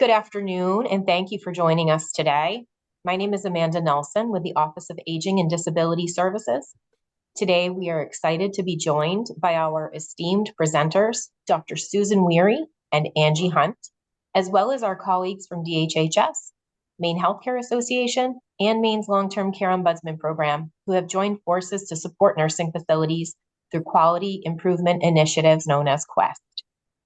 Good afternoon, and thank you for joining us today. My name is Amanda Nelson with the Office of Aging and Disability Services. Today, we are excited to be joined by our esteemed presenters, Dr. Susan Weary and Angie Hunt, as well as our colleagues from DHHS, Maine Healthcare Association, and Maine's Long-Term Care Ombudsman Program, who have joined forces to support nursing facilities through quality improvement initiatives known as QuEST,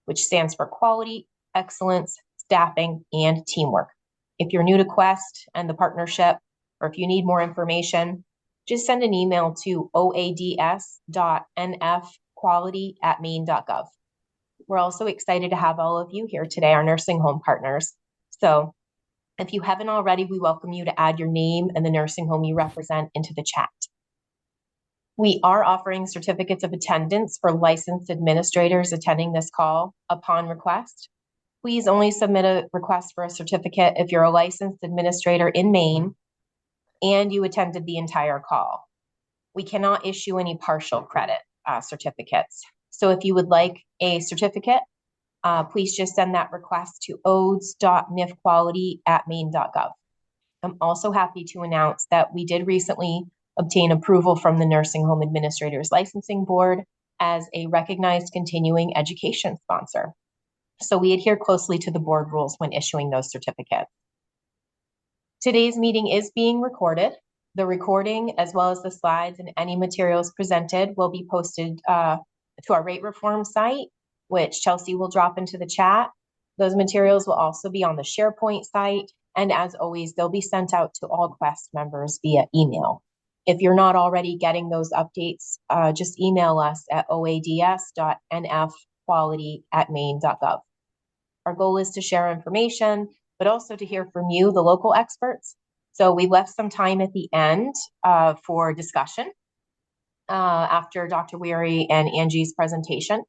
which stands for Quality, Excellence, Staffing, and Teamwork. If you're new to QuEST and the partnership, or if you need more information, just send an email to oads.nfquality@maine.gov. We're also excited to have all of you here today, our nursing home partners. So if you haven't already, we welcome you to add your name and the nursing home you represent into the chat. We are offering certificates of attendance for licensed administrators attending this call upon request. Please only submit a request for a certificate if you're a licensed administrator in Maine and you attended the entire call. We cannot issue any partial credit certificates. So if you would like a certificate, please just send that request to oads.nfquality@maine.gov. I'm also happy to announce that we did recently obtain approval from the Nursing Home Administrators Licensing Board as a recognized continuing education sponsor. So we adhere closely to the board rules when issuing those certificates. Today's meeting is being recorded. The recording, as well as the slides and any materials presented, will be posted to our rate reform site, which Chelsea will drop into the chat. Those materials will also be on the SharePoint site. And as always, they'll be sent out to all QuEST members via email. If you're not already getting those updates, just email us at oads.nfquality@maine.gov. Our goal is to share information, but also to hear from you, the local experts. So we left some time at the end for discussion after Dr. Weary and Angie's presentation.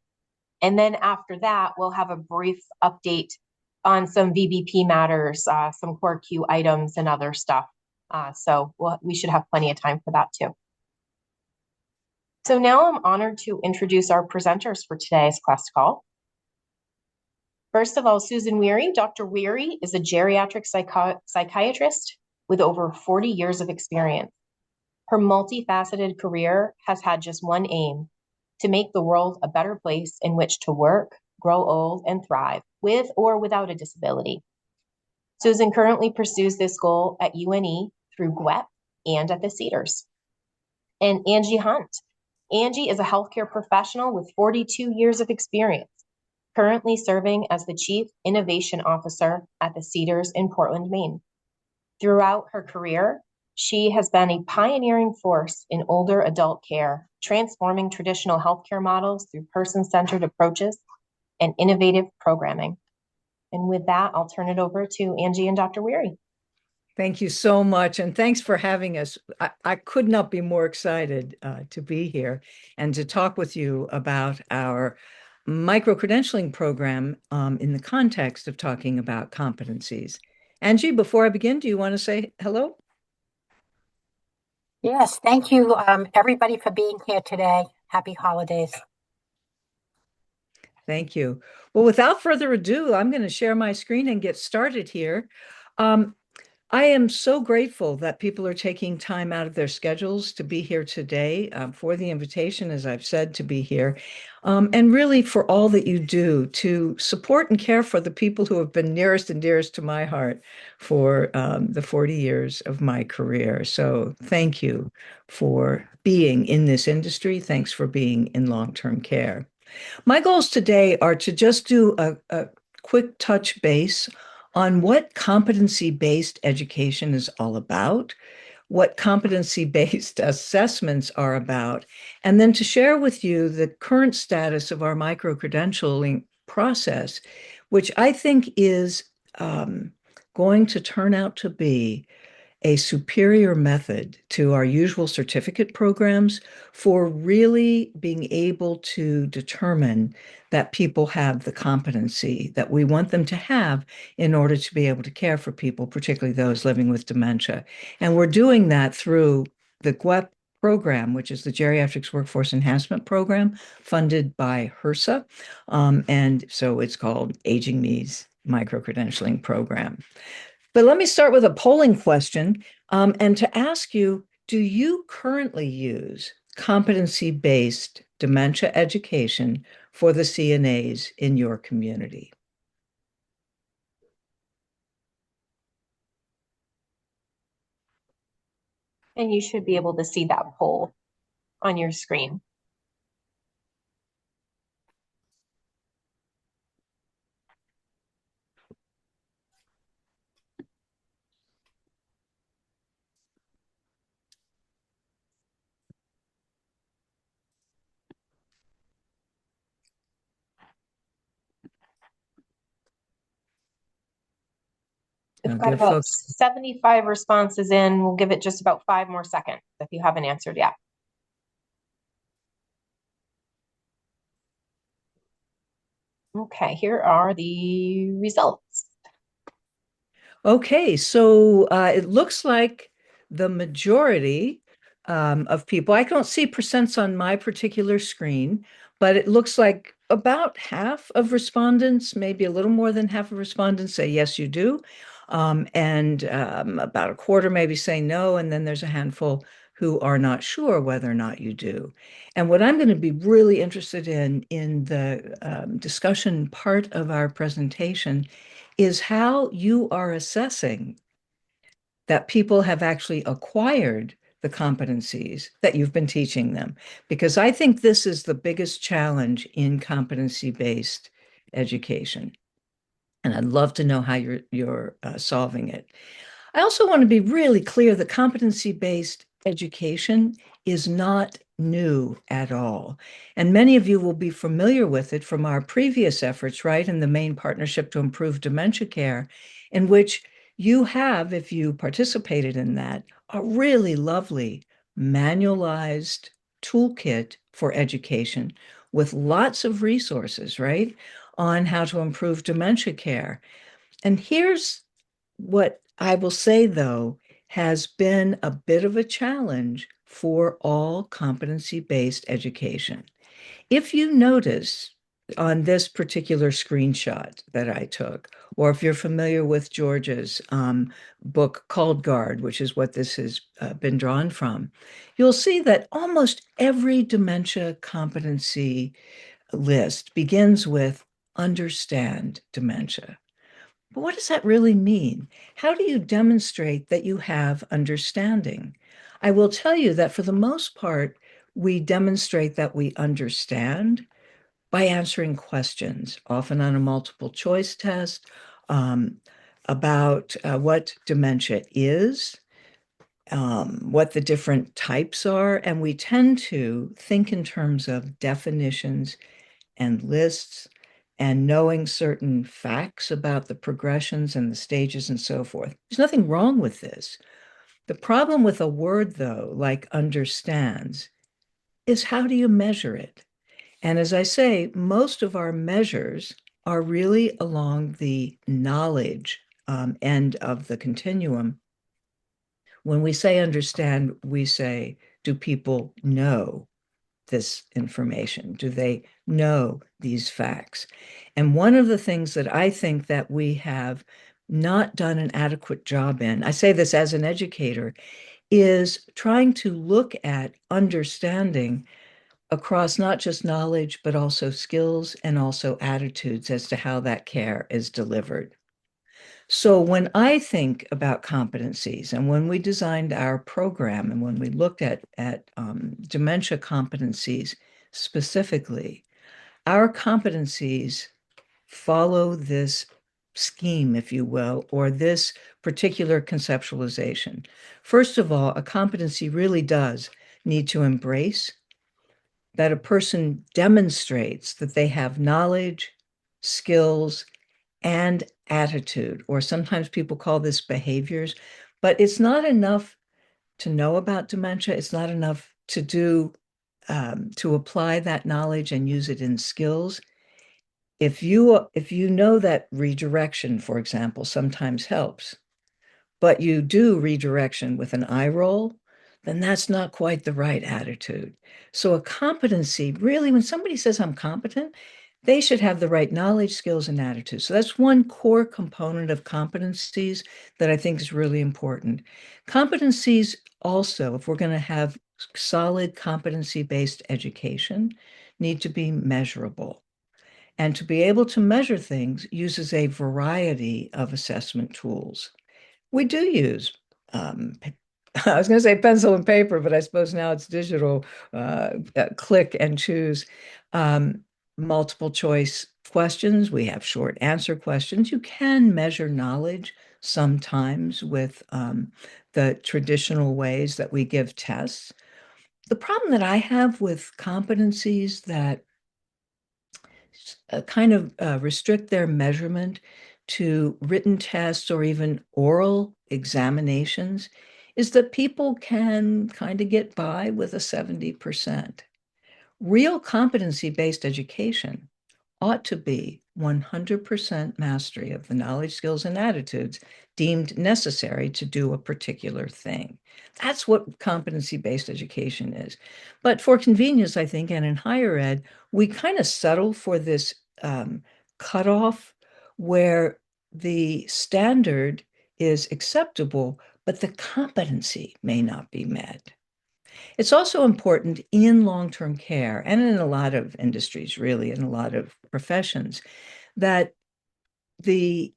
And then after that, we'll have a brief update on some VBP matters, some core Q items and other stuff. So we should have plenty of time for that too. So now I'm honored to introduce our presenters for today's QuEST call. First of all, Susan Weary. Dr. Weary is a geriatric psychiatrist with over 40 years of experience. Her multifaceted career has had just one aim: to make the world a better place in which to work, grow old, and thrive, with or without a disability. Susan currently pursues this goal at UNE through GWEP and at the Cedars. And Angie Hunt. Angie is a healthcare professional with 42 years of experience, currently serving as the Chief Innovation Officer at the Cedars in Portland, Maine. Throughout her career, she has been a pioneering force in older adult care, transforming traditional healthcare models through person-centered approaches and innovative programming. And with that, I'll turn it over to Angie and Dr. Weary. Thank you so much. And thanks for having us. I could not be more excited to be here and to talk with you about our micro-credentialing program in the context of talking about competencies. Angie, before I begin, do you want to say hello? Yes, thank you, everybody, for being here today. Happy holidays. Thank you. Well, without further ado, I'm going to share my screen and get started here. I am so grateful that people are taking time out of their schedules to be here today, for the invitation, as I've said, to be here, and really for all that you do to support and care for the people who have been nearest and dearest to my heart for the 40 years of my career. So thank you for being in this industry. Thanks for being in long-term care. My goals today are to just do a quick touch base on what competency-based education is all about, what competency-based assessments are about, and then to share with you the current status of our micro-credentialing process, which I think is going to turn out to be a superior method to our usual certificate programs for really being able to determine that people have the competency that we want them to have in order to be able to care for people, particularly those living with dementia. And we're doing that through the GWEP program, which is the Geriatrics Workforce Enhancement Program, funded by HRSA. And so it's called Aging Needs micro-credentialing program. But let me start with a polling question, and to ask you, do you currently use competency-based dementia education for the CNAs in your community? And you should be able to see that poll on your screen. We've got about 75 responses in. We'll give it just about 5 more seconds if you haven't answered yet. Okay, here are the results. Okay, so it looks like the majority of people, I don't see percents on my particular screen, but it looks like about half of respondents, maybe a little more than half of respondents say, yes, you do. And about a quarter maybe say no, and then there's a handful who are not sure whether or not you do. And what I'm going to be really interested in the discussion part of our presentation is how you are assessing that people have actually acquired the competencies that you've been teaching them. Because I think this is the biggest challenge in competency-based education. And I'd love to know how you're solving it. I also want to be really clear that competency-based education is not new at all. And many of you will be familiar with it from our previous efforts, right, in the Maine Partnership to Improve Dementia Care, in which you have, if you participated in that, a really lovely manualized toolkit for education with lots of resources, right, on how to improve dementia care. And here's what I will say, though, has been a bit of a challenge for all competency-based education. If you notice on this particular screenshot that I took, or if you're familiar with George's book called Guard, which is what this has been drawn from, you'll see that almost every dementia competency list begins with understand dementia. But what does that really mean? How do you demonstrate that you have understanding? I will tell you that for the most part, we demonstrate that we understand by answering questions, often on a multiple choice test, about what dementia is, what the different types are. And we tend to think in terms of definitions and lists and knowing certain facts about the progressions and the stages and so forth. There's nothing wrong with this. The problem with a word, though, like understands, is how do you measure it? And as I say, most of our measures are really along the knowledge end of the continuum. When we say understand, we say, do people know this information? Do they know these facts? And one of the things that I think that we have not done an adequate job in, I say this as an educator, is trying to look at understanding across not just knowledge, but also skills and also attitudes as to how that care is delivered. So when I think about competencies and when we designed our program and when we looked at dementia competencies specifically, our competencies follow this scheme, if you will, or this particular conceptualization. First of all, a competency really does need to embrace that a person demonstrates that they have knowledge, skills, and attitude, or sometimes people call this behaviors, but it's not enough to know about dementia. It's not enough to do, to apply that knowledge and use it in skills. If you know that redirection, for example, sometimes helps, but you do redirection with an eye roll, then that's not quite the right attitude. So a competency, really, when somebody says I'm competent, they should have the right knowledge, skills, and attitudes. So that's one core component of competencies that I think is really important. Competencies also, if we're going to have solid competency-based education, need to be measurable. And to be able to measure things uses a variety of assessment tools. We do use, I was going to say pencil and paper, but I suppose now it's digital, click and choose. Um, Multiple choice questions. We have short answer questions. You can measure knowledge sometimes with the traditional ways that we give tests. The problem that I have with competencies that kind of restrict their measurement to written tests or even oral examinations is that people can kind of get by with a 70%. Real competency-based education ought to be 100% mastery of the knowledge, skills, and attitudes deemed necessary to do a particular thing. That's what competency-based education is. But for convenience, I think, and in higher ed, we kind of settle for this cutoff where the standard is acceptable, but the competency may not be met. It's also important in long-term care and in a lot of industries, really, in a lot of professions, that the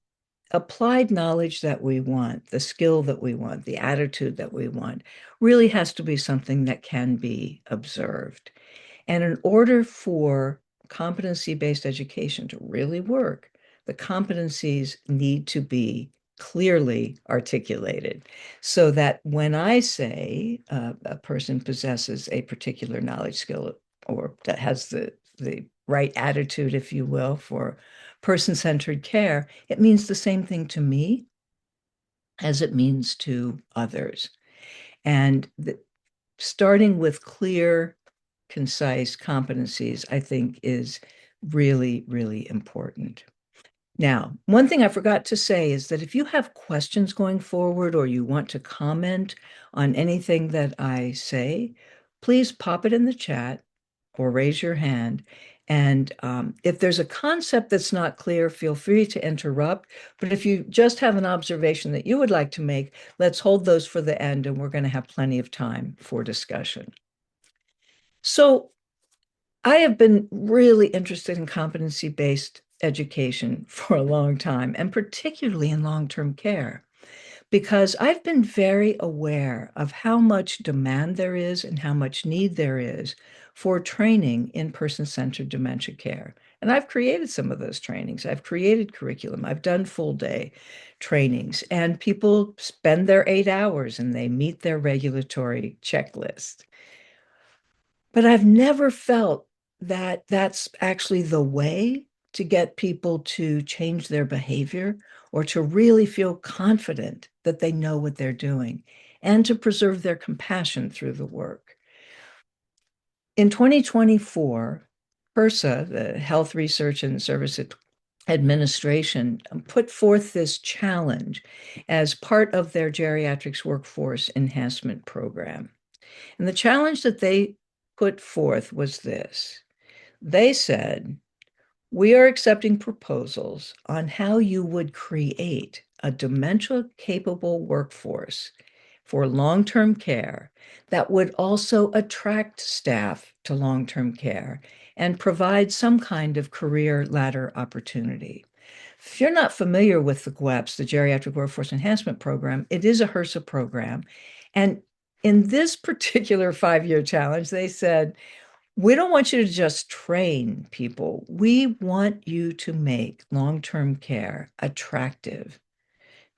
applied knowledge that we want, the skill that we want, the attitude that we want, really has to be something that can be observed. And in order for competency-based education to really work, the competencies need to be clearly articulated so that when I say a person possesses a particular knowledge skill or that has the right attitude, if you will, for person-centered care, it means the same thing to me as it means to others. And starting with clear, concise competencies, I think, is really, really important. Now, one thing I forgot to say is that if you have questions going forward or you want to comment on anything that I say, please pop it in the chat or raise your hand. And if there's a concept that's not clear, feel free to interrupt. But if you just have an observation that you would like to make, let's hold those for the end, and we're going to have plenty of time for discussion. So I have been really interested in competency-based education for a long time, and particularly in long-term care, because I've been very aware of how much demand there is and how much need there is for training in person-centered dementia care. And I've created some of those trainings. I've created curriculum. I've done full day trainings, and people spend their 8 hours and they meet their regulatory checklist. But I've never felt that that's actually the way to get people to change their behavior or to really feel confident that they know what they're doing and to preserve their compassion through the work. In 2024, HRSA, the Health Research and Service Administration, put forth this challenge as part of their geriatrics workforce enhancement program. And the challenge that they put forth was this. They said, we are accepting proposals on how you would create a dementia-capable workforce for long-term care that would also attract staff to long-term care and provide some kind of career ladder opportunity. If you're not familiar with the GWEPS, the Geriatric Workforce Enhancement Program, it is a HRSA program. And in this particular 5-year challenge, they said, we don't want you to just train people. We want you to make long-term care attractive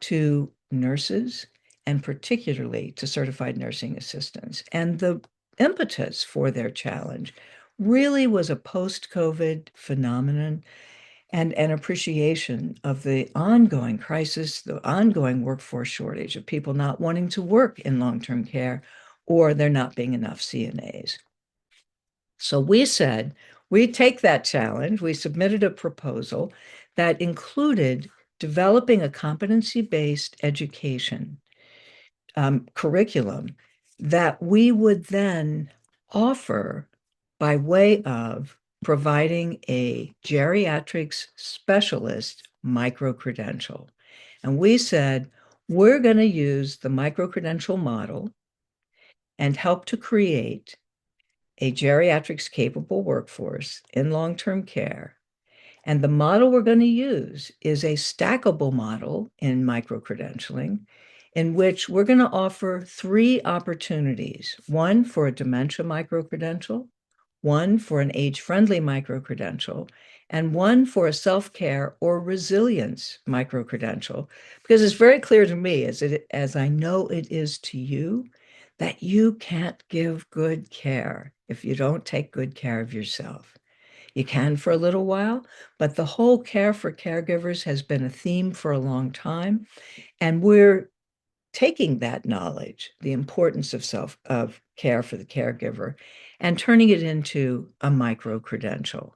to nurses and particularly to certified nursing assistants. And the impetus for their challenge really was a post-COVID phenomenon and an appreciation of the ongoing crisis, the ongoing workforce shortage of people not wanting to work in long-term care, or there not being enough CNAs. So we said, we take that challenge. We submitted a proposal that included developing a competency-based education curriculum that we would then offer by way of providing a geriatrics specialist micro-credential. And we said, we're going to use the micro-credential model and help to create a geriatrics capable workforce in long-term care. And the model we're going to use is a stackable model in micro-credentialing, in which we're going to offer 3 opportunities: one for a dementia micro-credential, one for an age-friendly micro-credential, and one for a self-care or resilience micro-credential. Because it's very clear to me, as I know it is to you, that you can't give good care if you don't take good care of yourself. You can for a little while, but the whole care for caregivers has been a theme for a long time. And we're taking that knowledge, the importance of care for the caregiver, and turning it into a micro-credential.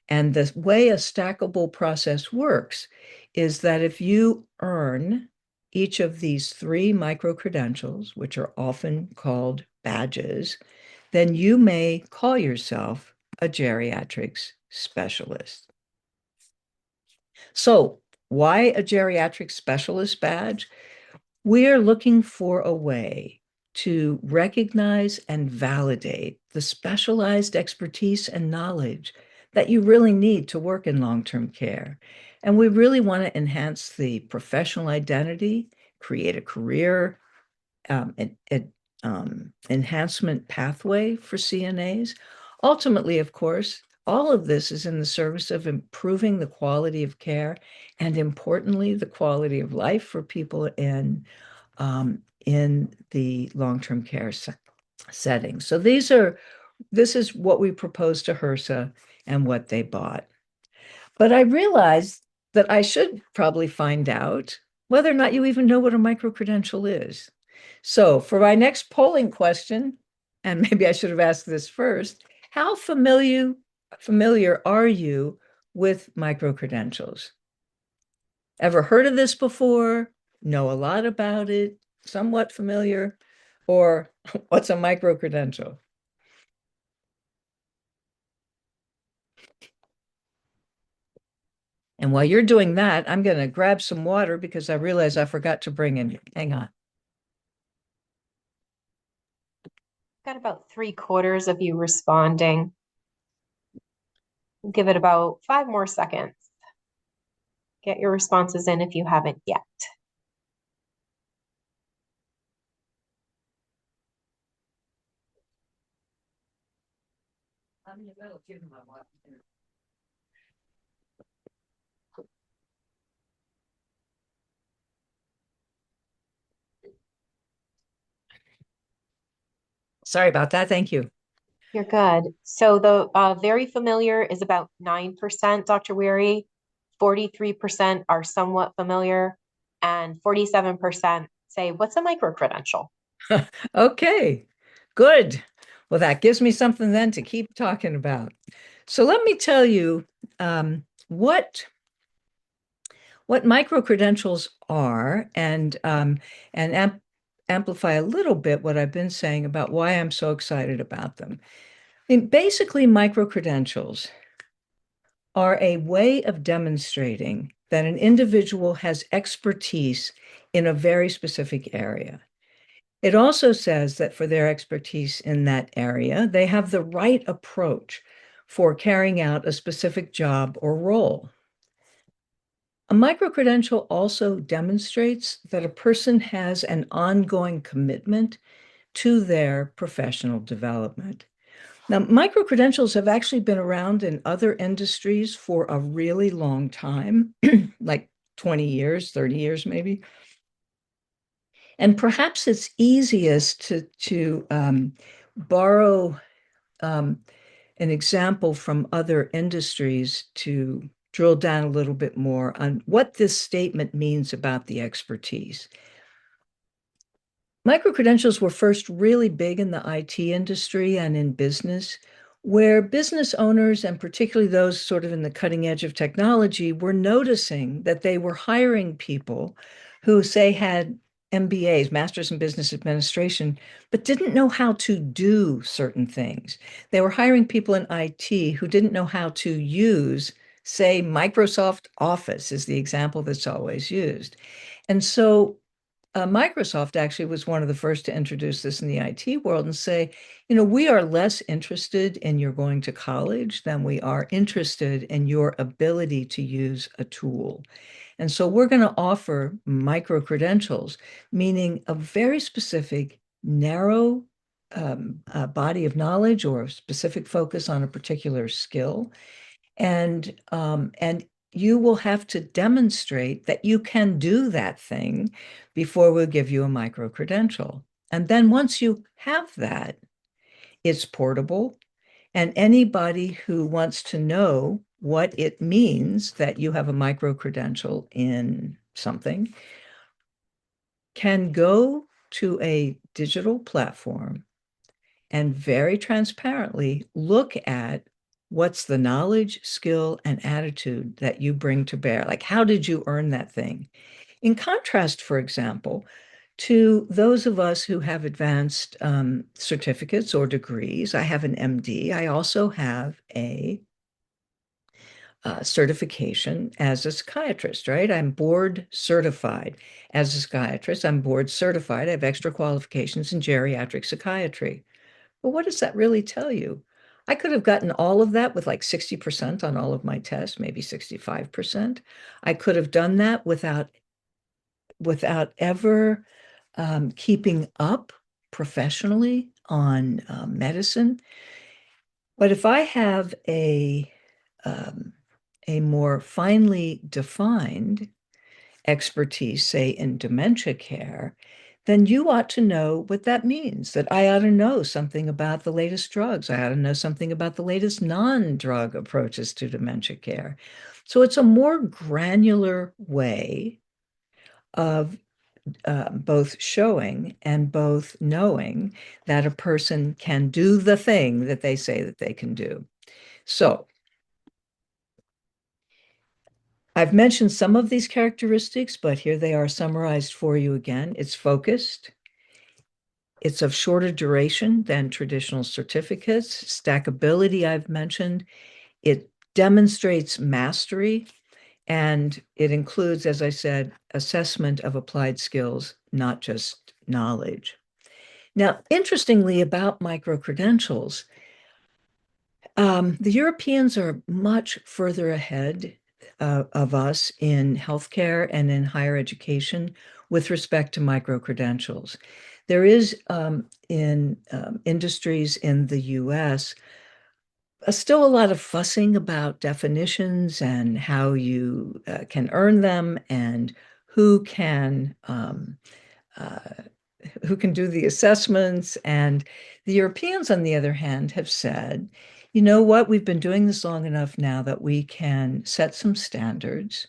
And the way a stackable process works is that if you earn each of these 3 micro-credentials, which are often called badges, then you may call yourself a geriatrics specialist. So, why a geriatric specialist badge? We're looking for a way to recognize and validate the specialized expertise and knowledge that you really need to work in long-term care. And we really want to enhance the professional identity, create a career enhancement pathway for CNAs. Ultimately, of course, all of this is in the service of improving the quality of care and, importantly, the quality of life for people in the long-term care setting. So this is what we proposed to HRSA and what they bought. But I realized that I should probably find out whether or not you even know what a micro-credential is. So for my next polling question, and maybe I should have asked this first, how familiar are you with micro-credentials? Ever heard of this before? Know a lot about it? Somewhat familiar? Or what's a micro-credential? And while you're doing that, I'm going to grab some water because I realize I forgot to bring in. Hang on. Got about 3/4 of you responding. Give it about 5 more seconds. Get your responses in if you haven't yet. Sorry about that. Thank you. You're good. So the very familiar is about 9%, Dr. Weary. 43% are somewhat familiar, and 47% say, what's a micro-credential? Okay, good. Well, that gives me something then to keep talking about. So let me tell you what micro-credentials are and amplify a little bit what I've been saying about why I'm so excited about them. I mean, basically, micro-credentials are a way of demonstrating that an individual has expertise in a very specific area. It also says that for their expertise in that area, they have the right approach for carrying out a specific job or role. A micro-credential also demonstrates that a person has an ongoing commitment to their professional development. Now, micro-credentials have actually been around in other industries for a really long time, like 20 years, 30 years maybe. And perhaps it's easiest to borrow an example from other industries to drill down a little bit more on what this statement means about the expertise. Micro-credentials were first really big in the IT industry and in business, where business owners, and particularly those sort of in the cutting edge of technology, were noticing that they were hiring people who, say, had MBAs, Masters in Business Administration, but didn't know how to do certain things. They were hiring people in IT who didn't know how to use, say, Microsoft Office is the example that's always used. And so Microsoft actually was one of the first to introduce this in the IT world and say, we are less interested in your going to college than we are interested in your ability to use a tool. And so we're going to offer micro credentials, meaning a very specific, narrow body of knowledge or a specific focus on a particular skill. And you will have to demonstrate that you can do that thing before we'll give you a micro credential. And then once you have that, it's portable. And anybody who wants to know what it means that you have a micro credential in something can go to a digital platform and very transparently look at what's the knowledge, skill, and attitude that you bring to bear. Like, how did you earn that thing? In contrast, for example, to those of us who have advanced certificates or degrees, I have an MD. I also have a certification as a psychiatrist, right? I'm board certified as a psychiatrist. I'm board certified. I have extra qualifications in geriatric psychiatry. But what does that really tell you? I could have gotten all of that with like 60% on all of my tests, maybe 65%. I could have done that without ever keeping up professionally on medicine. But if I have um, a more finely defined expertise, say in dementia care, then you ought to know what that means. That I ought to know something about the latest drugs. I ought to know something about the latest non-drug approaches to dementia care. So it's a more granular way of both showing and both knowing that a person can do the thing that they say that they can do. So I've mentioned some of these characteristics, but here they are summarized for you again. It's focused. It's of shorter duration than traditional certificates. Stackability, I've mentioned. It demonstrates mastery, and it includes, as I said, assessment of applied skills, not just knowledge. Now, interestingly about micro-credentials, the Europeans are much further ahead of us in healthcare and in higher education with respect to micro-credentials. There is in industries in the US still a lot of fussing about definitions and how you can earn them and who can um, uh, who can do the assessments. And the Europeans, on the other hand, have said, you know what, we've been doing this long enough now that we can set some standards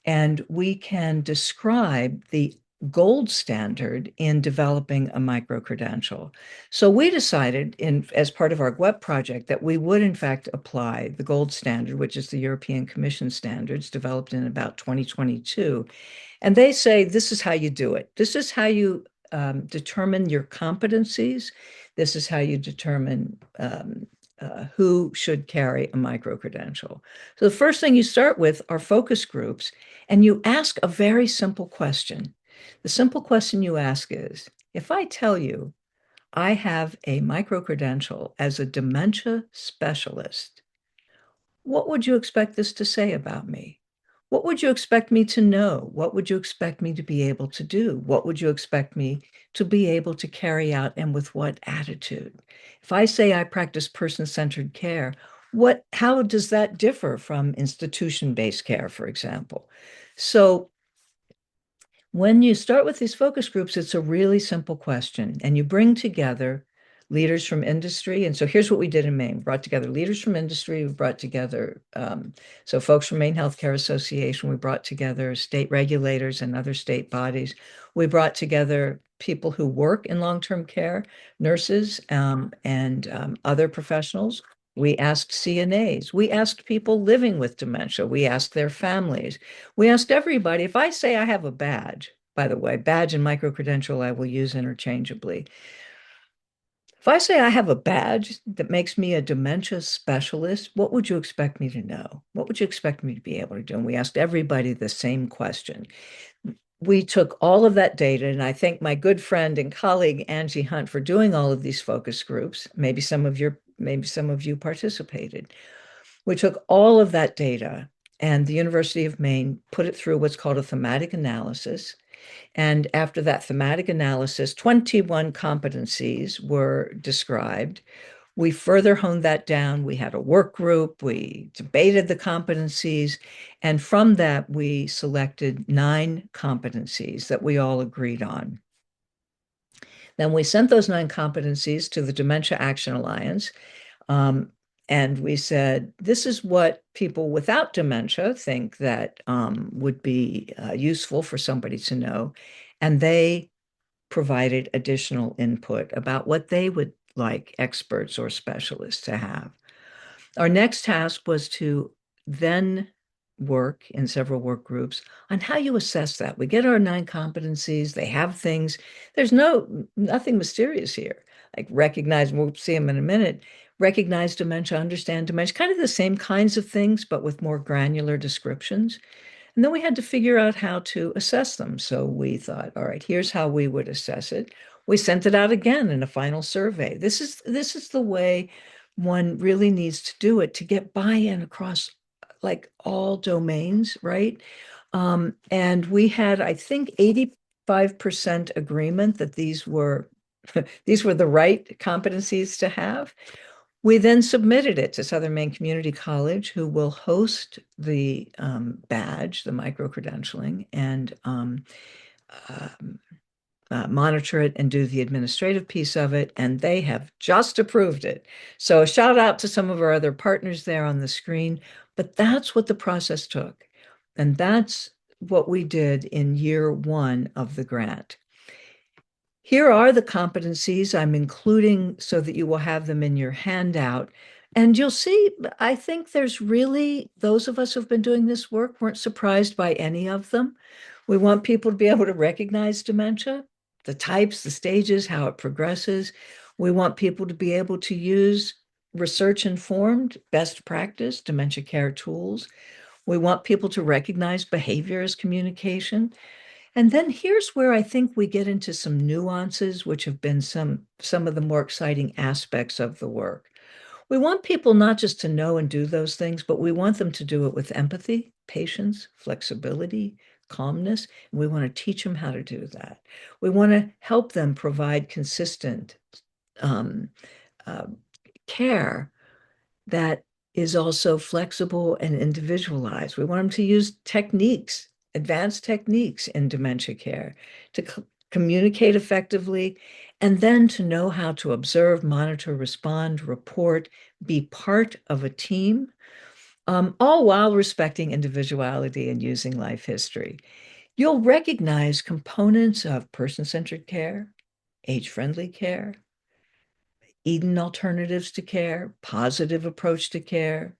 and we can describe the gold standard in developing a micro-credential. So we decided as part of our QuEST project that we would in fact apply the gold standard, which is the European Commission standards developed in about 2022. And they say, this is how you do it. This is how you determine your competencies. This is how you determine who should carry a micro-credential. So the first thing you start with are focus groups, and you ask a very simple question. The simple question you ask is, if I tell you I have a micro-credential as a dementia specialist, what would you expect this to say about me? What would you expect me to know? What would you expect me to be able to do? What would you expect me to be able to carry out, and with what attitude? If I say I practice person-centered care, how does that differ from institution-based care, for example? So when you start with these focus groups, it's a really simple question, and you bring together leaders from industry. And so here's what we did in Maine. We brought together leaders from industry. We brought together, so folks from Maine Healthcare Association. We brought together state regulators and other state bodies. We brought together people who work in long-term care, nurses, and other professionals. We asked CNAs. We asked people living with dementia. We asked their families. We asked everybody. If I say I have a badge, by the way. Badge and micro-credential I will use interchangeably. If I say I have a badge that makes me a dementia specialist, what would you expect me to know? What would you expect me to be able to do? And we asked everybody the same question. We took all of that data, and I thank my good friend and colleague Angie Hunt for doing all of these focus groups. Maybe some of you participated. We took all of that data, and the University of Maine put it through what's called a thematic analysis. And after that thematic analysis, 21 competencies were described. We further honed that down. We had a work group, we debated the competencies, and from that, we selected 9 competencies that we all agreed on. Then we sent those 9 competencies to the Dementia Action Alliance. And we said, this is what people without dementia think that would be useful for somebody to know. And they provided additional input about what they would like experts or specialists to have. Our next task was to then work in several work groups on how you assess that. We get our 9 competencies, they have things. There's nothing mysterious here. Like recognize, we'll see them in a minute, recognize dementia, understand dementia, kind of the same kinds of things, but with more granular descriptions. And then we had to figure out how to assess them. So we thought, all right, here's how we would assess it. We sent it out again in a final survey. This is the way one really needs to do it to get buy-in across like all domains, right? And we had, I think, 85% agreement that these were the right competencies to have. We then submitted it to Southern Maine Community College, who will host the badge, the micro-credentialing, and monitor it and do the administrative piece of it. And they have just approved it. So a shout out to some of our other partners there on the screen. But that's what the process took. And that's what we did in year 1 of the grant. Here are the competencies I'm including so that you will have them in your handout. And you'll see, I think there's really, those of us who've been doing this work weren't surprised by any of them. We want people to be able to recognize dementia, the types, the stages, how it progresses. We want people to be able to use research-informed best practice dementia care tools. We want people to recognize behavior as communication. And then here's where I think we get into some nuances, which have been some of the more exciting aspects of the work. We want people not just to know and do those things, but we want them to do it with empathy, patience, flexibility, calmness. And we want to teach them how to do that. We want to help them provide consistent care that is also flexible and individualized. We want them to use techniques, advanced techniques in dementia care to communicate effectively, and then to know how to observe, monitor, respond, report, be part of a team, all while respecting individuality and using life history. You'll recognize components of person-centered care, age-friendly care, Eden alternatives to care, positive approach to care,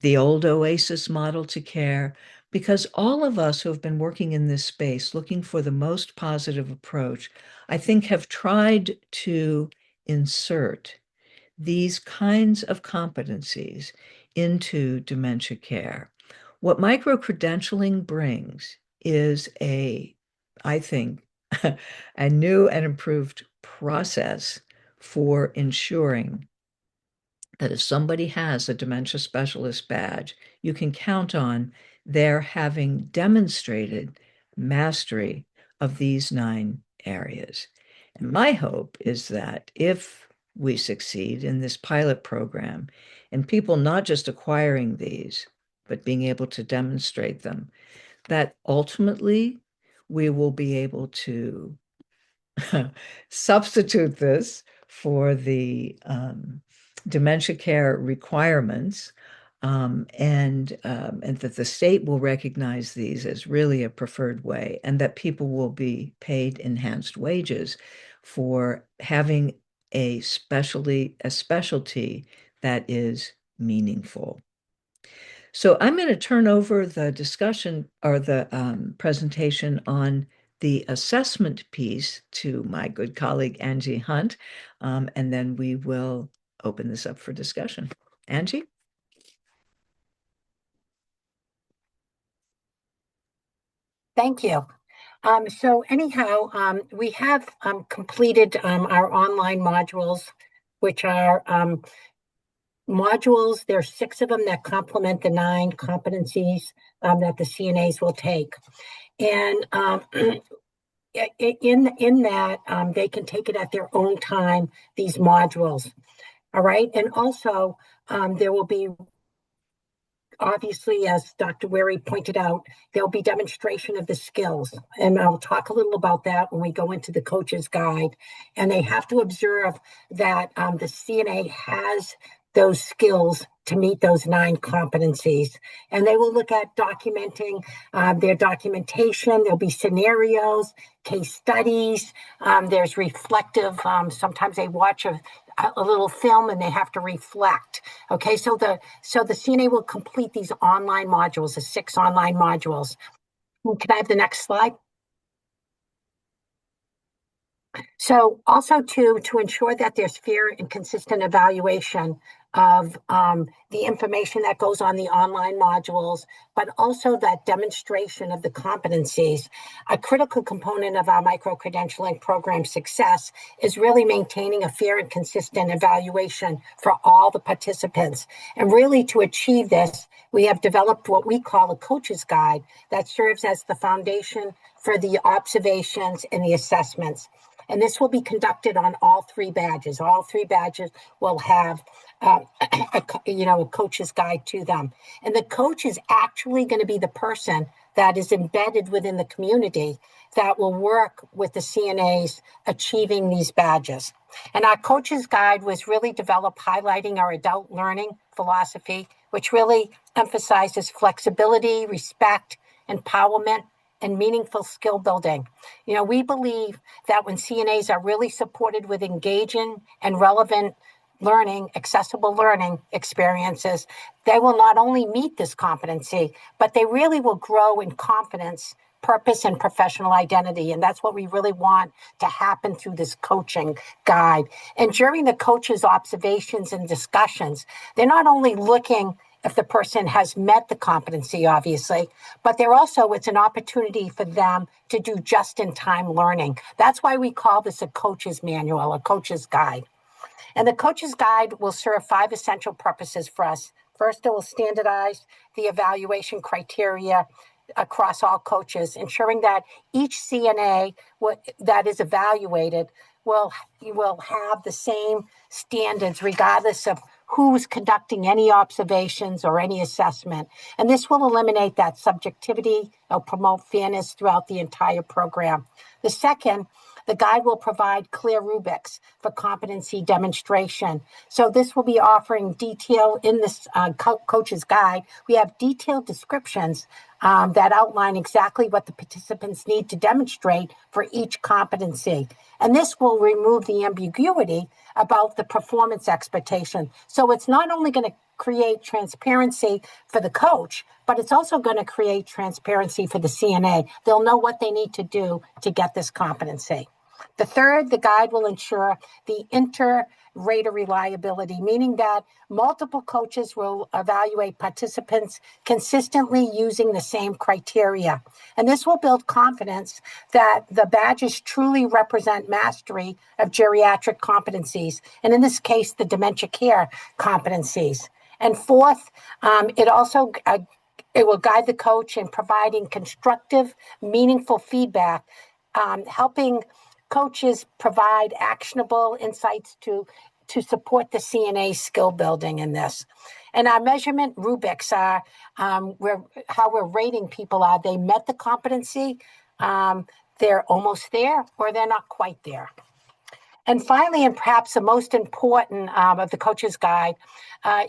the old OASIS model to care, because all of us who have been working in this space looking for the most positive approach, I think have tried to insert these kinds of competencies into dementia care. What micro-credentialing brings is I think, a new and improved process for ensuring that if somebody has a dementia specialist badge, you can count on their having demonstrated mastery of these 9 areas. And my hope is that if we succeed in this pilot program and people not just acquiring these, but being able to demonstrate them, that ultimately we will be able to substitute this for the dementia care requirements, and that the state will recognize these as really a preferred way, and that people will be paid enhanced wages for having a specialty that is meaningful. So I'm going to turn over the discussion or the presentation on the assessment piece to my good colleague, Angie Hunt, and then we will open this up for discussion. Angie? Thank you. So anyhow, we have completed our online modules, which are modules. There's 6 of them that complement the 9 competencies that the CNAs will take. And in that, they can take it at their own time, these modules. All right. And also, there will be, obviously, as Dr. Wary pointed out, there'll be demonstration of the skills. And I'll talk a little about that when we go into the coach's guide. And they have to observe that the CNA has those skills to meet those 9 competencies. And they will look at documenting their documentation. There'll be scenarios, case studies. There's reflective. Sometimes they watch a little film and they have to reflect. Okay, so the CNA will complete these online modules, the 6 online modules. Can I have the next slide? So also to ensure that there's fair and consistent evaluation of the information that goes on the online modules, but also that demonstration of the competencies. A critical component of our micro-credentialing program success is really maintaining a fair and consistent evaluation for all the participants. And really to achieve this, we have developed what we call a coach's guide that serves as the foundation for the observations and the assessments. And this will be conducted on all 3 badges. All 3 badges will have a coach's guide to them. And the coach is actually going to be the person that is embedded within the community that will work with the CNAs achieving these badges. And our coach's guide was really developed highlighting our adult learning philosophy, which really emphasizes flexibility, respect, empowerment, and meaningful skill building. You know, we believe that when CNAs are really supported with engaging and relevant learning, accessible learning experiences, they will not only meet this competency, but they really will grow in confidence, purpose, and professional identity. And that's what we really want to happen through this coaching guide. And during the coach's observations and discussions, they're not only looking if the person has met the competency, obviously, but it's an opportunity for them to do just-in-time learning. That's why we call this a coach's manual, a coach's guide. And the coach's guide will serve 5 essential purposes for us. First, it will standardize the evaluation criteria across all coaches, ensuring that each CNA that is evaluated will have the same standards regardless of who's conducting any observations or any assessment. And this will eliminate that subjectivity. It'll promote fairness throughout the entire program. The second, the guide will provide clear rubrics for competency demonstration. So this will be offering detail in this coach's guide. We have detailed descriptions that outline exactly what the participants need to demonstrate for each competency. And this will remove the ambiguity about the performance expectation. So it's not only going to create transparency for the coach, but it's also going to create transparency for the CNA. They'll know what they need to do to get this competency. The third, the guide will ensure the inter-rater reliability, meaning that multiple coaches will evaluate participants consistently using the same criteria. And this will build confidence that the badges truly represent mastery of geriatric competencies, and in this case, the dementia care competencies. And fourth, it will guide the coach in providing constructive, meaningful feedback, helping coaches provide actionable insights to support the CNA skill building in this. And our measurement rubrics are how we're rating people. Are they met the competency? They're almost there, or they're not quite there. And finally, and perhaps the most important of the coach's guide,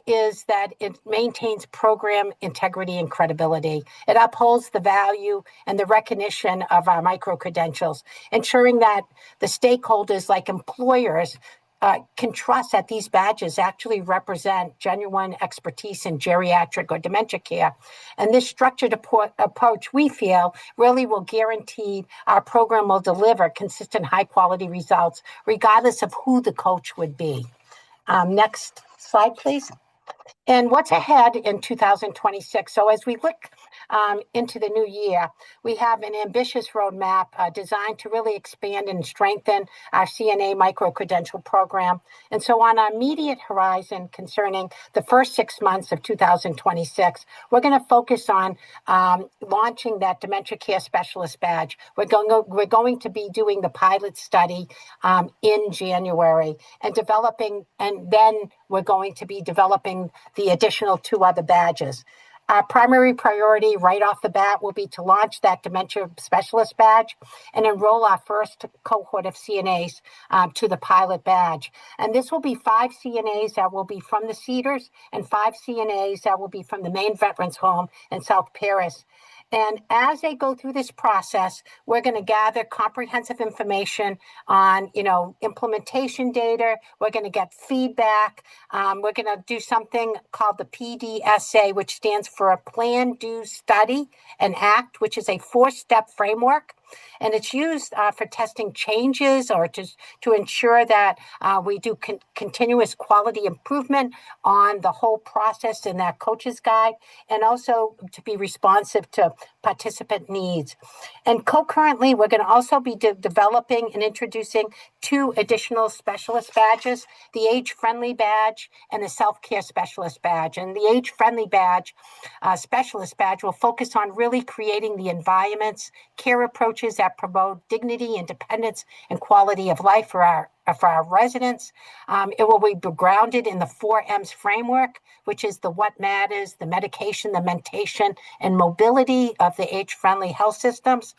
is that it maintains program integrity and credibility. It upholds the value and the recognition of our micro-credentials, ensuring that the stakeholders like employers can trust that these badges actually represent genuine expertise in geriatric or dementia care. And this structured approach, we feel, really will guarantee our program will deliver consistent, high-quality results, regardless of who the coach would be. Next slide, please. And what's ahead in 2026? So as we look into the new year, we have an ambitious roadmap designed to really expand and strengthen our CNA micro-credential program. And so on our immediate horizon concerning the first 6 months of 2026, we're going to focus on launching that dementia care specialist badge. We're going to be doing the pilot study in January and developing, and then we're going to be developing the additional 2 other badges. Our primary priority right off the bat will be to launch that dementia specialist badge and enroll our first cohort of CNAs to the pilot badge. And this will be 5 CNAs that will be from the Cedars and 5 CNAs that will be from the main Veterans Home in South Paris. And as they go through this process, we're going to gather comprehensive information on, implementation data. We're going to get feedback. We're going to do something called the PDSA, which stands for a Plan, Do, Study, and Act, which is a 4-step framework. And it's used for testing changes or to ensure that we do continuous quality improvement on the whole process in that coach's guide, and also to be responsive to participant needs. And concurrently, we're going to also be developing and introducing 2 additional specialist badges, the age-friendly badge and the self-care specialist badge. And the age-friendly badge, specialist badge, will focus on really creating the environments, care approaches that promote dignity, independence, and quality of life for our residents. It will be grounded in the 4 M's framework, which is the what matters, the medication, the mentation, and mobility of the age-friendly health systems.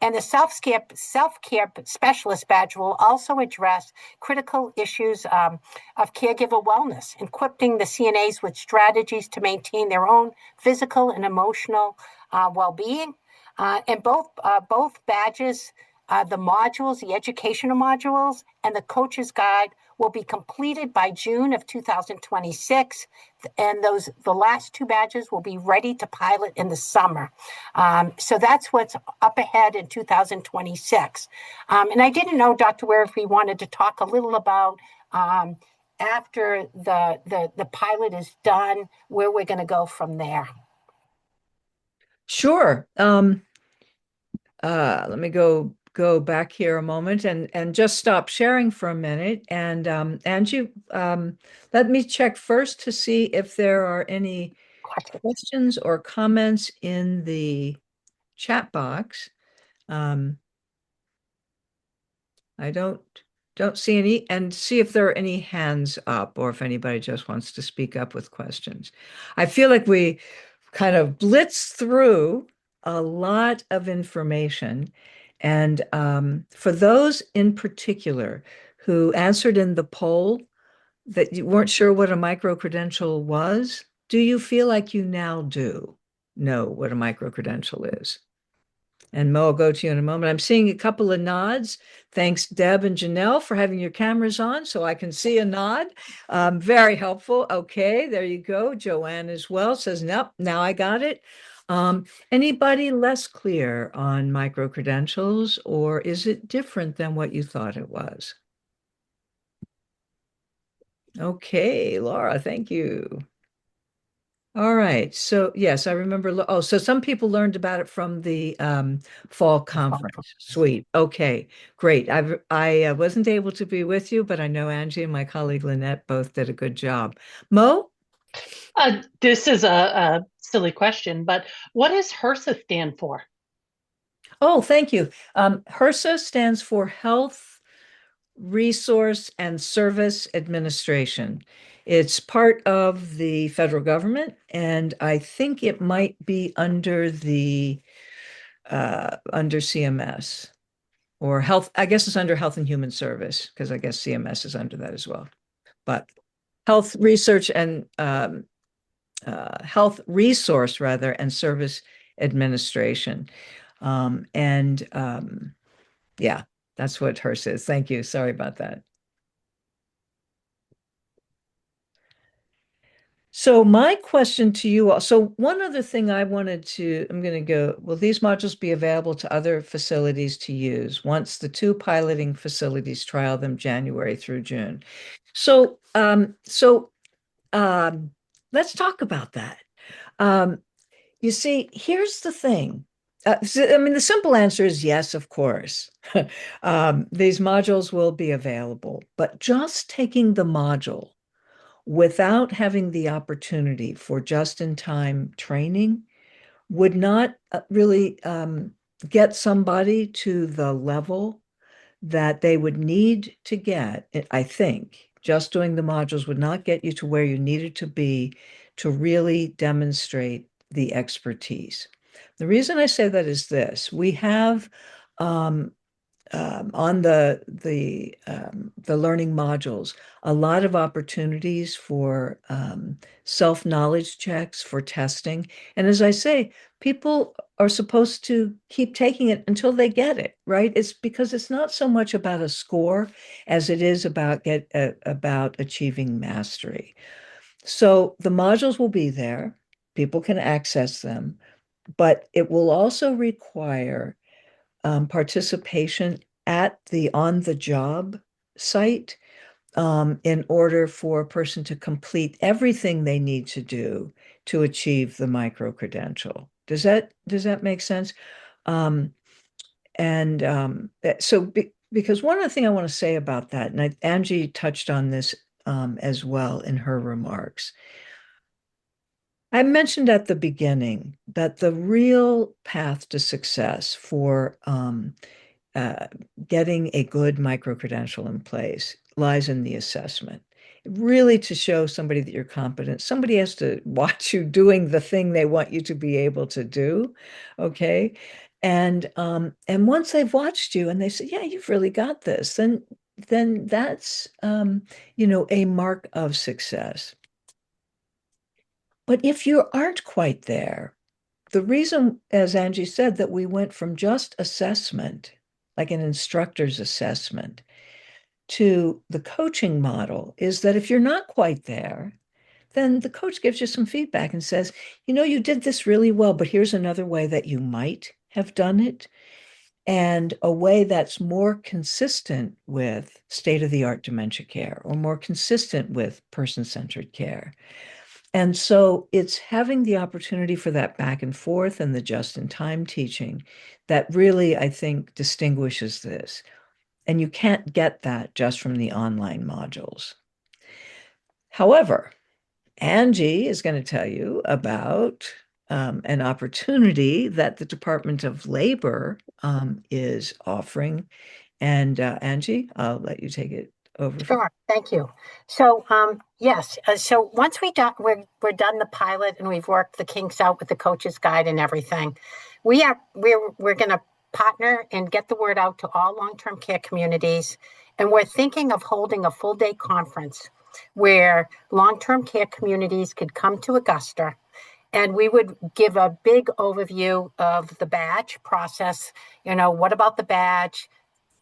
And the self-care specialist badge will also address critical issues of caregiver wellness, equipping the CNAs with strategies to maintain their own physical and emotional well-being. And both badges, the modules, the educational modules, and the coach's guide will be completed by June of 2026. And the last 2 badges will be ready to pilot in the summer. So that's what's up ahead in 2026. And I didn't know, Dr. Ware, if we wanted to talk a little about after the pilot is done, where we're going to go from there. Sure. Let me go back here a moment and just stop sharing for a minute. And Angie, let me check first to see if there are any questions or comments in the chat box. I don't see any, and see if there are any hands up or if anybody just wants to speak up with questions. I feel like we kind of blitzed through a lot of information. And for those in particular who answered in the poll that you weren't sure what a micro-credential was, do you feel like you now do know what a micro-credential is? And Mo, I'll go to you in a moment. I'm seeing a couple of nods. Thanks, Deb and Janelle, for having your cameras on so I can see a nod. Very helpful. Okay, there you go. Joanne as well says, nope, now I got it. Anybody less clear on micro-credentials, or is it different than what you thought it was? Okay, Laura, thank you. All right. So yes, I remember. Oh, so some people learned about it from the fall conference. Sweet. Okay, great. I wasn't able to be with you, but I know Angie and my colleague Lynette both did a good job. Mo? This is a silly question, but what does HRSA stand for? Oh, thank you. HRSA stands for Health Resource and Service Administration. It's part of the federal government, and I think it might be under the under CMS or health. I guess it's under Health and Human Service because I guess CMS is under that as well. But Health Research and Health Resource rather and Service Administration, yeah, that's what HRSA is. Thank you. Sorry about that. So my question to you all, so one other thing I'm going to go, will these modules be available to other facilities to use once the two piloting facilities trial them January through June? So let's talk about that. Um, you see, here's the thing. I mean, the simple answer is yes, of course. These modules will be available, but just taking the module without having the opportunity for just-in-time training would not really get somebody to the level that they would need to get. I think just doing the modules would not get you to where you needed to be to really demonstrate the expertise. The reason I say that is this: we have um, on the learning modules a lot of opportunities for self-knowledge checks, for testing. And as I say, people are supposed to keep taking it until they get it, right? It's because it's not so much about a score as it is about achieving mastery. So the modules will be there, people can access them, but it will also require participation at the on-the-job site in order for a person to complete everything they need to do to achieve the micro-credential. Does that make sense? Um, because one other thing I want to say about that, and Angie touched on this as well in her remarks. I mentioned at the beginning that the real path to success for uh, getting a good micro-credential in place lies in the assessment. Really, to show somebody that you're competent, somebody has to watch you doing the thing they want you to be able to do. Okay. And once they've watched you and they say, yeah, you've really got this, then that's a mark of success. But if you aren't quite there, the reason, as Angie said, that we went from just assessment, like an instructor's assessment, to the coaching model is that if you're not quite there, then the coach gives you some feedback and says, you did this really well, but here's another way that you might have done it, and a way that's more consistent with state-of-the-art dementia care or more consistent with person-centered care. And so it's having the opportunity for that back and forth and the just-in-time teaching that really, I think, distinguishes this. And you can't get that just from the online modules. However, Angie is going to tell you about an opportunity that the Department of Labor is offering. And Angie, I'll let you take it over. Sure, thank you. So, yes, so once we're done the pilot and we've worked the kinks out with the coach's guide and everything, we're going to partner and get the word out to all long-term care communities, and we're thinking of holding a full-day conference where long-term care communities could come to Augusta, and we would give a big overview of the badge process. What about the badge?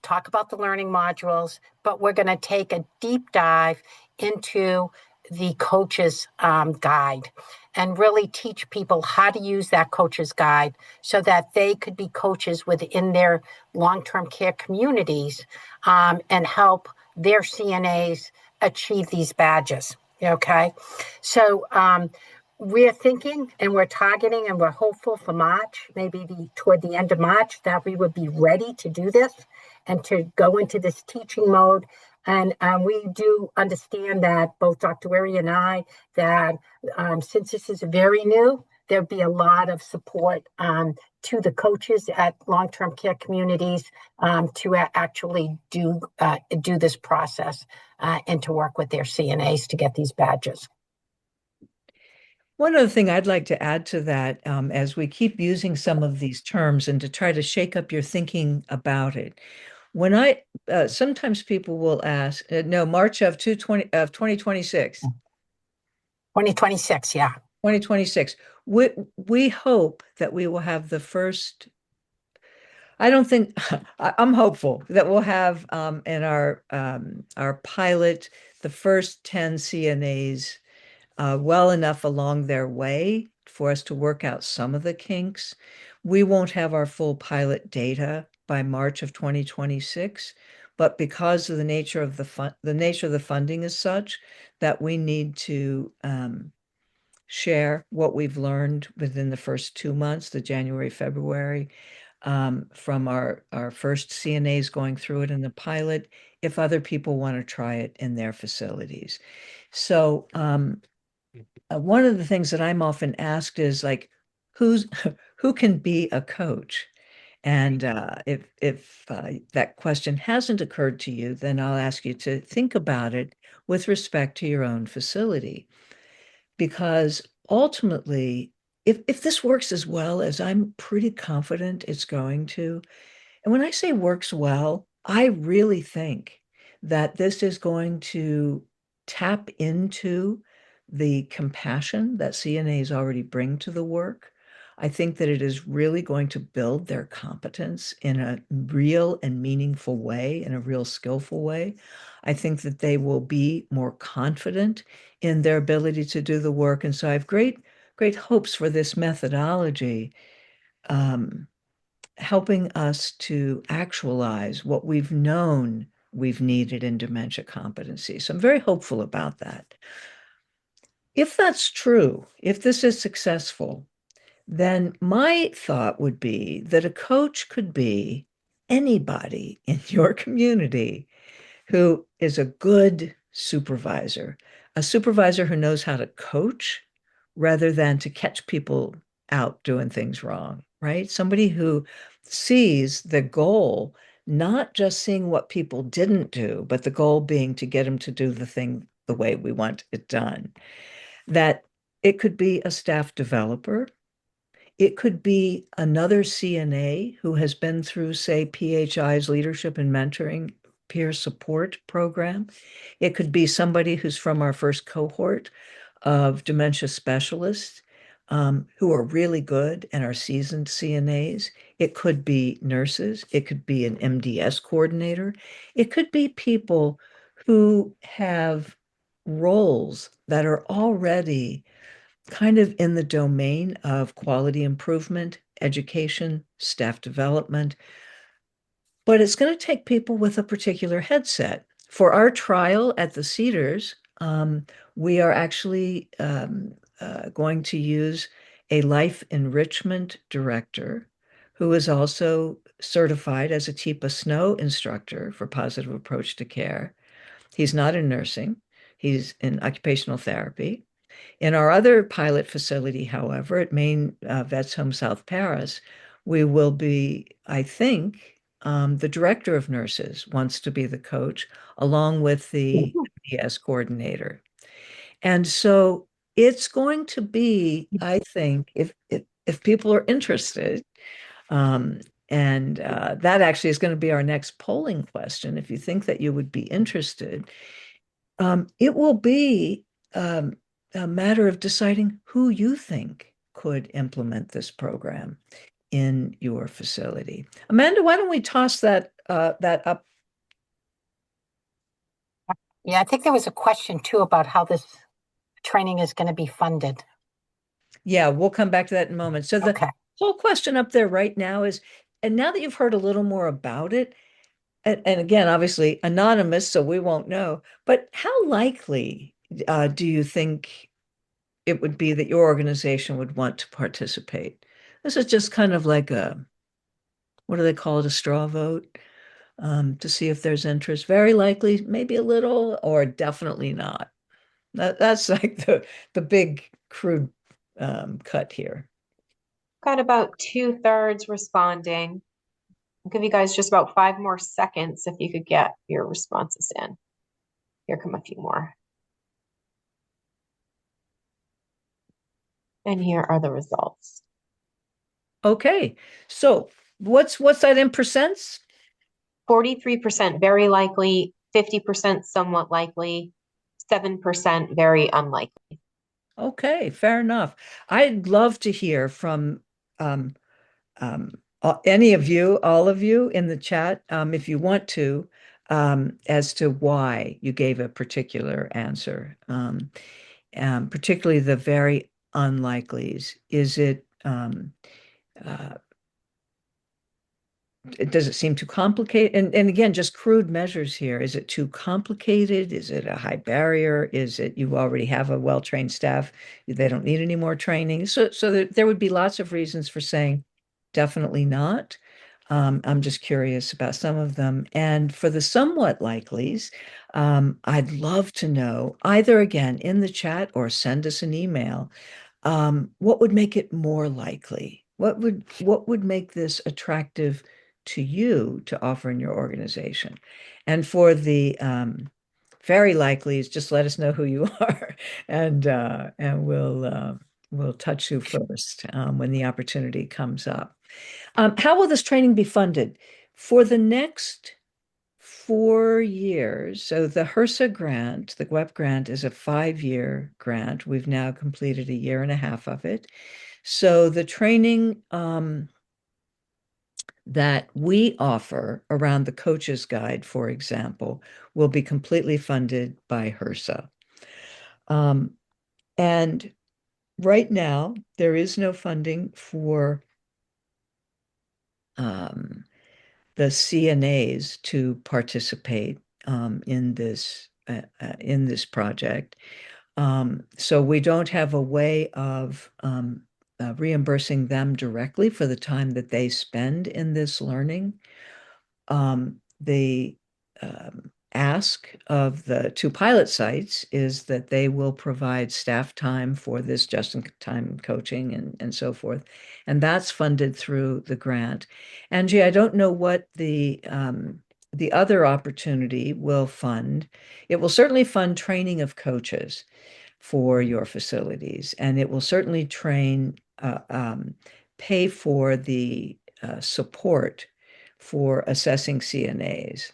Talk about the learning modules, but we're going to take a deep dive into the coach's guide and really teach people how to use that coach's guide so that they could be coaches within their long-term care communities and help their CNAs achieve these badges. Okay. So we're thinking and we're targeting and we're hopeful for March, maybe toward the end of March, that we would be ready to do this and to go into this teaching mode. And we do understand that both Dr. Weary and I, that since this is very new, there'd be a lot of support to the coaches at long-term care communities to actually do this process and to work with their CNAs to get these badges. One other thing I'd like to add to that, as we keep using some of these terms and to try to shake up your thinking about it, sometimes people will ask, no, March of 2026. 2026, yeah. 2026. We hope that we will have the first. I don't think I'm hopeful that we'll have in our pilot the first 10 CNAs well enough along their way for us to work out some of the kinks. We won't have our full pilot data by March of 2026, but because of the nature of the nature of the funding is such that we need to share what we've learned within the first 2 months, the January, February, from our first CNAs going through it in the pilot, if other people want to try it in their facilities. So one of the things that I'm often asked is like, who can be a coach? And if that question hasn't occurred to you, then I'll ask you to think about it with respect to your own facility. Because ultimately, if this works as well as I'm pretty confident it's going to, and when I say works well, I really think that this is going to tap into the compassion that CNAs already bring to the work. I think that it is really going to build their competence in a real and meaningful way, in a real skillful way. I think that they will be more confident in their ability to do the work. And so I have great hopes for this methodology. Helping us to actualize what we've known we've needed in dementia competency. So I'm very hopeful about that. If that's true, if this is successful, then my thought would be that a coach could be anybody in your community who is a good supervisor, a supervisor who knows how to coach rather than to catch people out doing things wrong, right? Somebody who sees the goal, not just seeing what people didn't do, but the goal being to get them to do the thing the way we want it done. That it could be a staff developer. It could be another CNA who has been through, say, PHI's leadership and mentoring peer support program. It could be somebody who's from our first cohort of dementia specialists who are really good and are seasoned CNAs. It could be nurses. It could be an MDS coordinator. It could be people who have roles that are already kind of in the domain of quality improvement, education, staff development, but it's going to take people with a particular headset. For our trial at the Cedars, we are actually going to use a life enrichment director who is also certified as a TIPA SNO instructor for positive approach to care. He's not in nursing, he's in occupational therapy. In our other pilot facility, however, at Maine Vets Home South Paris, we will be, I think, the director of nurses wants to be the coach, along with the MDS coordinator. And so it's going to be, I think, if people are interested, and that actually is going to be our next polling question. If you think that you would be interested, it will be a matter of deciding who you think could implement this program in your facility. Amanda, why don't we toss that up? Yeah, I think there was a question too about how this training is going to be funded. Yeah, we'll come back to that in a moment. So the Okay. whole question up there right now is, and now that you've heard a little more about it, and again, obviously anonymous, so we won't know, but how likely do you think it would be that your organization would want to participate? This is just kind of like what do they call it, a straw vote, to see if there's interest. Very likely, maybe a little, or definitely not. That's like the big crude cut here. Got about 2/3 responding. I'll give you guys just about 5 more seconds if you could get your responses in. Here come a few more. And here are the results. Okay, so what's that in percents? 43% very likely, 50% somewhat likely, 7% very unlikely. Okay, fair enough. I'd love to hear from um, any of you, all of you in the chat, if you want to, as to why you gave a particular answer. particularly the very unlikelies? Is it, does it seem too complicated? And again, just crude measures here. Is it too complicated? Is it a high barrier? Is it you already have a well-trained staff? They don't need any more training. So there would be lots of reasons for saying definitely not. I'm just curious about some of them. And for the somewhat likelies, I'd love to know either again in the chat or send us an email. What would make it more likely? What would make this attractive to you to offer in your organization? And for the very likelies, just let us know who you are, and we'll touch you first when the opportunity comes up. How will this training be funded? For the next 4 years, so the HRSA grant, the GWEP grant, is a 5-year grant. We've now completed a year and a half of it. So the training that we offer around the coach's guide, for example, will be completely funded by HRSA. And right now, there is no funding for the CNAs to participate in this project. So we don't have a way of reimbursing them directly for the time that they spend in this learning. The ask of the 2 pilot sites is that they will provide staff time for this just-in-time coaching and so forth. And that's funded through the grant. Angie, I don't know what the other opportunity will fund. It will certainly fund training of coaches for your facilities, and it will certainly pay for the support for assessing CNAs.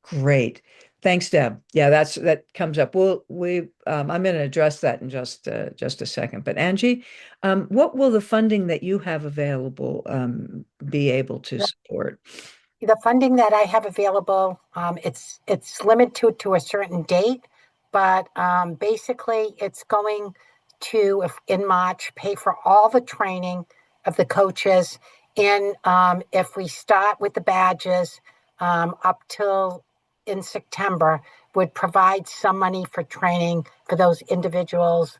Great. Thanks, Deb. Yeah, that comes up. I'm going to address that in just a second. But Angie, what will the funding that you have available be able to support? The funding that I have available, it's limited to a certain date, but basically it's going to, in March, pay for all the training of the coaches. And if we start with the badges up till in September, would provide some money for training for those individuals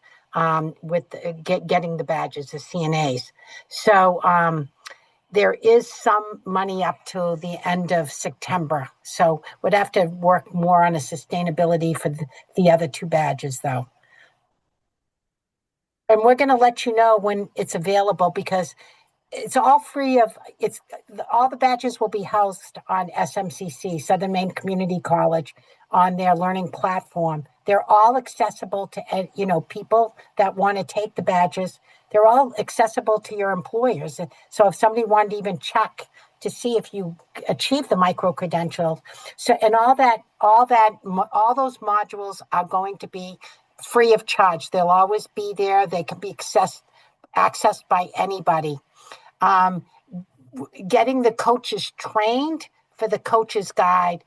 with getting the badges, the CNAs. So there is some money up to the end of September. So we'd have to work more on a sustainability for the other 2 badges, though. And we're going to let you know when it's available, because it's all free of, all the badges will be housed on SMCC, Southern Maine Community College, on their learning platform. They're all accessible to, people that want to take the badges. They're all accessible to your employers. So if somebody wanted to even check to see if you achieve the micro credentials, and all those modules are going to be free of charge. They'll always be there. They can be accessed by anybody. Getting the coaches trained for the coaches guide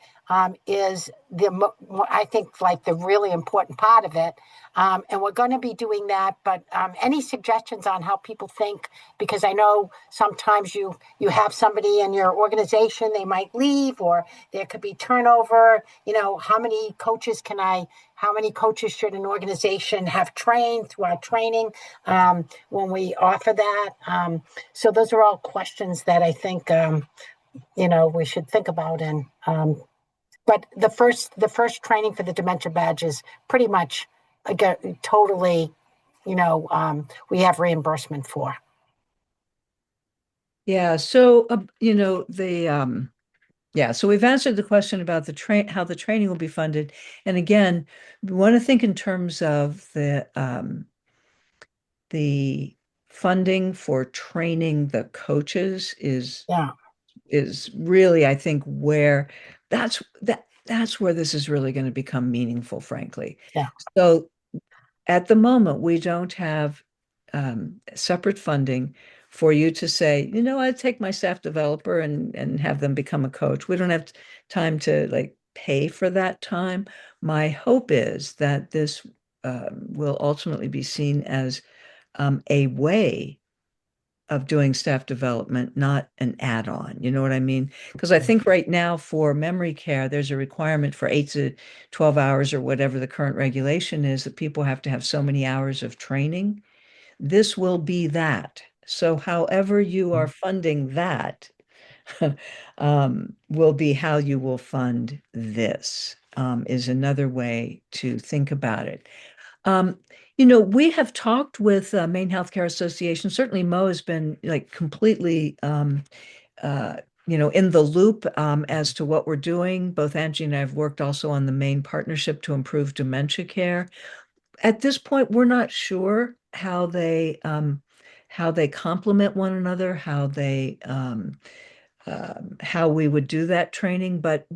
is I think like the really important part of it. And we're going to be doing that, but any suggestions on how people think, because I know sometimes you have somebody in your organization, they might leave, or there could be turnover. How many coaches should an organization have trained through our training when we offer that? So those are all questions that I think we should think about. And but the first training for the dementia badge is pretty much totally, we have reimbursement for. Yeah. So, so we've answered the question about how the training will be funded. And again, we want to think in terms of the funding for training the coaches is really, I think, where that's where this is really going to become meaningful, frankly. Yeah. So at the moment, we don't have separate funding for you to say, I'd take my staff developer and have them become a coach. We don't have time to like pay for that time. My hope is that this will ultimately be seen as a way of doing staff development, not an add-on. You know what I mean? Because I think right now for memory care, there's a requirement for 8 to 12 hours or whatever the current regulation is that people have to have so many hours of training. This will be that. So however you are funding that will be how you will fund this, is another way to think about it. We have talked with Maine Healthcare Association. Certainly, Mo has been like completely, in the loop as to what we're doing. Both Angie and I have worked also on the Maine partnership to improve dementia care. At this point, we're not sure how they complement one another, how we would do that training, but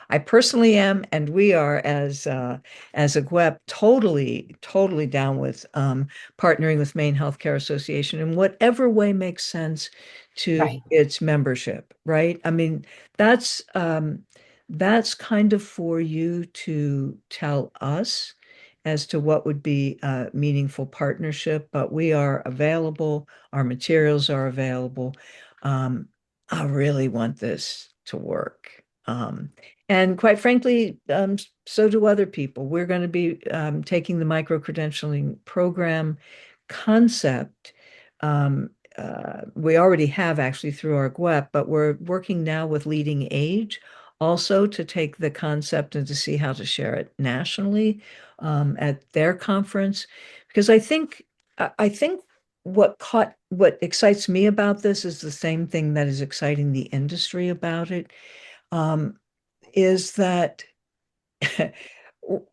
I personally am, and we are as a GWEP totally down with partnering with Maine Healthcare Association in whatever way makes sense to Right. its membership, right? I mean, that's kind of for you to tell us as to what would be a meaningful partnership, but we are available, our materials are available. I really want this to work. And quite frankly, so do other people. We're going to be taking the micro-credentialing program concept. We already have actually through our GWEP, but we're working now with Leading Age also to take the concept and to see how to share it nationally at their conference. Because I think what excites me about this is the same thing that is exciting the industry about it, um, is that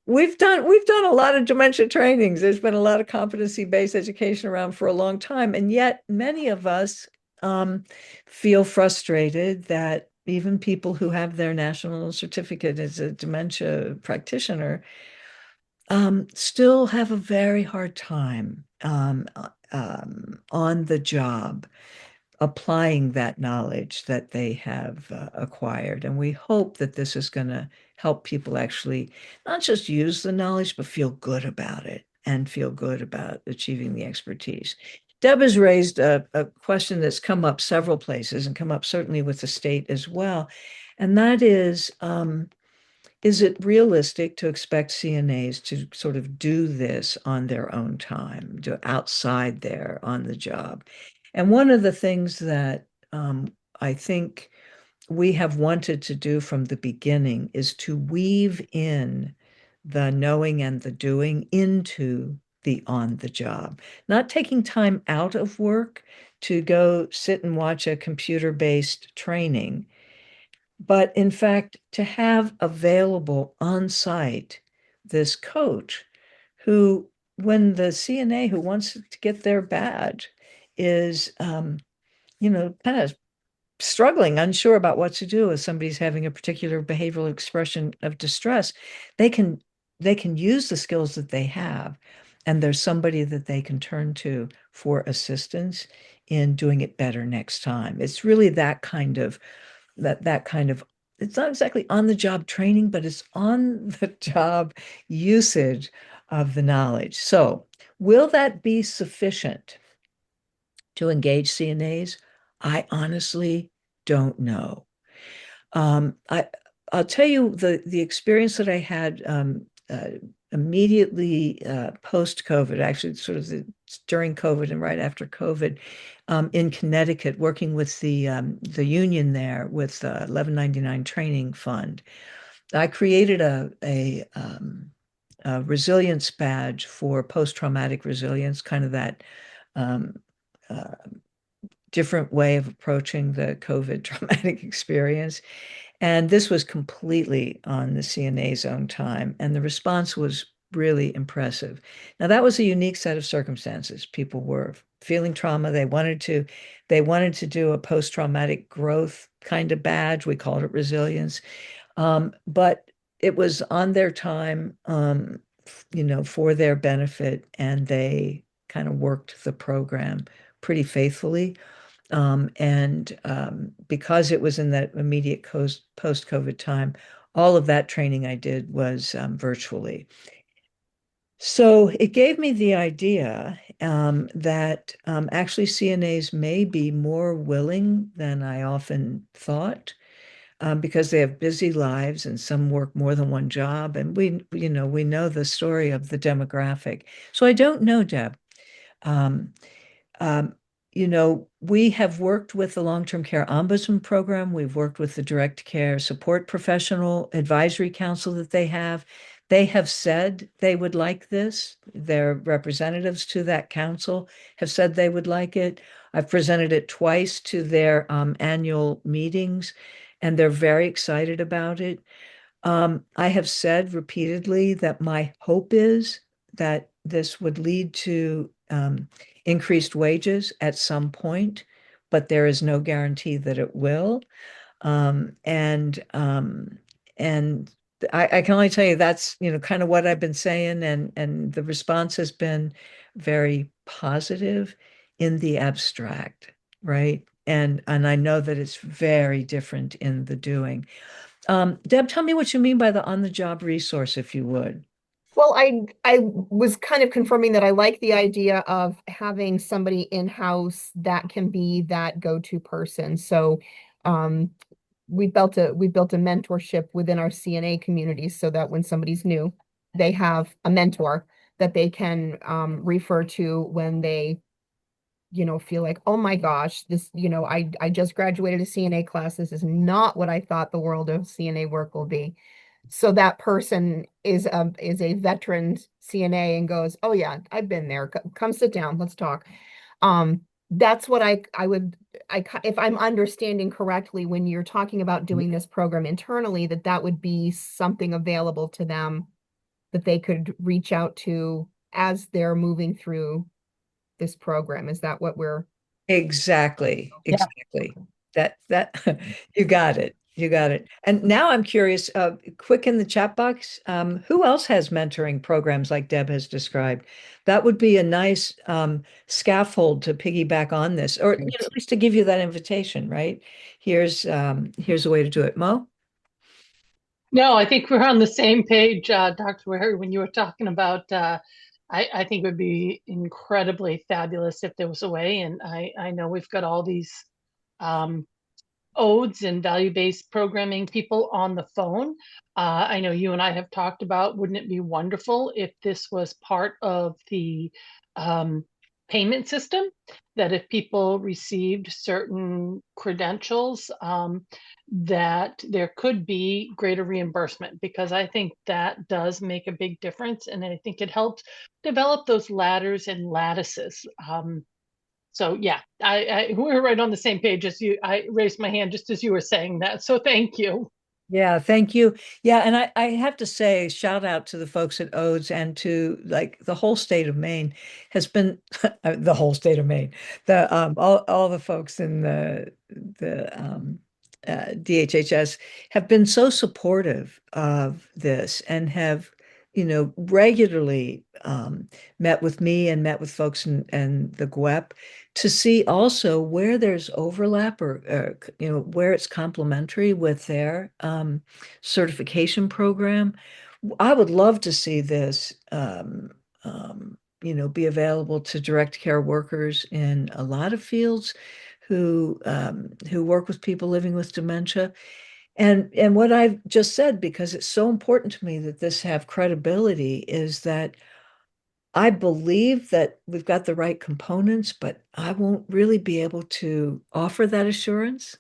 we've done a lot of dementia trainings. There's been a lot of competency-based education around for a long time, and yet many of us feel frustrated that even people who have their national certificate as a dementia practitioner still have a very hard time on the job applying that knowledge that they have acquired. And we hope that this is going to help people actually not just use the knowledge, but feel good about it and feel good about achieving the expertise. Deb has raised a question that's come up several places and come up certainly with the state as well. And that is it realistic to expect CNAs to sort of do this on their own time, do outside there on the job? And one of the things that I think we have wanted to do from the beginning is to weave in the knowing and the doing into the on the job, not taking time out of work to go sit and watch a computer-based training, but in fact, to have available on site this coach who, when the CNA who wants to get their badge is, kind of struggling, unsure about what to do if somebody's having a particular behavioral expression of distress, they can use the skills that they have, and there's somebody that they can turn to for assistance in doing it better next time. It's really that kind of, it's not exactly on the job training, but it's on the job usage of the knowledge. So will that be sufficient to engage CNAs? I honestly don't know. I'll tell you the experience that I had immediately post-COVID, actually sort of during COVID and right after COVID, in Connecticut, working with the union there with 1199 Training Fund. I created a resilience badge for post-traumatic resilience, kind of that um, uh, different way of approaching the COVID traumatic experience. And this was completely on the CNA's own time. And the response was really impressive. Now, that was a unique set of circumstances. People were feeling trauma. They wanted to do a post-traumatic growth kind of badge. We called it resilience. But it was on their time, for their benefit, and they kind of worked the program pretty faithfully. And because it was in that immediate post-COVID time, all of that training I did was virtually. So it gave me the idea that actually CNAs may be more willing than I often thought, because they have busy lives and some work more than one job. And we know the story of the demographic. So I don't know, Deb. Um, um, we have worked with the long-term care ombudsman program. We've worked with the direct care support professional advisory council that they have. They have said they would like this. Their representatives to that council have said they would like it. I've presented it twice to their annual meetings, and they're very excited about it. I have said repeatedly that my hope is that this would lead to increased wages at some point, but there is no guarantee that it will. Um, and um, and I can only tell you that's kind of what I've been saying, and the response has been very positive in the abstract, right? And I know that it's very different in the doing. Deb, tell me what you mean by the on-the-job resource, if you would. Well, I was kind of confirming that I like the idea of having somebody in-house that can be that go-to person. So um we built a mentorship within our CNA community so that when somebody's new, they have a mentor that they can refer to when they feel like, oh my gosh, this, I just graduated a CNA class. This is not what I thought the world of CNA work will be. So that person is a veteran CNA and goes, oh yeah, I've been there. Come sit down, let's talk. That's what I would if I'm understanding correctly, when you're talking about doing this program internally, that would be something available to them that they could reach out to as they're moving through this program. Is that what we're Exactly, Yeah. exactly. That you got it. You got it. And now I'm curious, quick in the chat box, who else has mentoring programs like Deb has described? That would be a nice scaffold to piggyback on this, or at least to give you that invitation, right? Here's a way to do it. Mo? No, I think we're on the same page, Dr. Ware, when you were talking about, I think it would be incredibly fabulous if there was a way. And I know we've got all these um, odes and value-based programming people on the phone. I know you and I have talked about, wouldn't it be wonderful if this was part of the payment system, that if people received certain credentials, that there could be greater reimbursement, because I think that does make a big difference. And I think it helps develop those ladders and lattices. So yeah, we're right on the same page as you. I raised my hand just as you were saying that. So thank you. Yeah, thank you. Yeah, and I have to say, shout out to the folks at Odes and to like the whole state of Maine has been the whole state of Maine. The all the folks in the DHHS have been so supportive of this and have, regularly met with me and met with folks and the GWEP to see also where there's overlap or where it's complementary with their certification program. I would love to see this be available to direct care workers in a lot of fields who work with people living with dementia. And what I've just said, because it's so important to me that this have credibility, is that I believe that we've got the right components, but I won't really be able to offer that assurance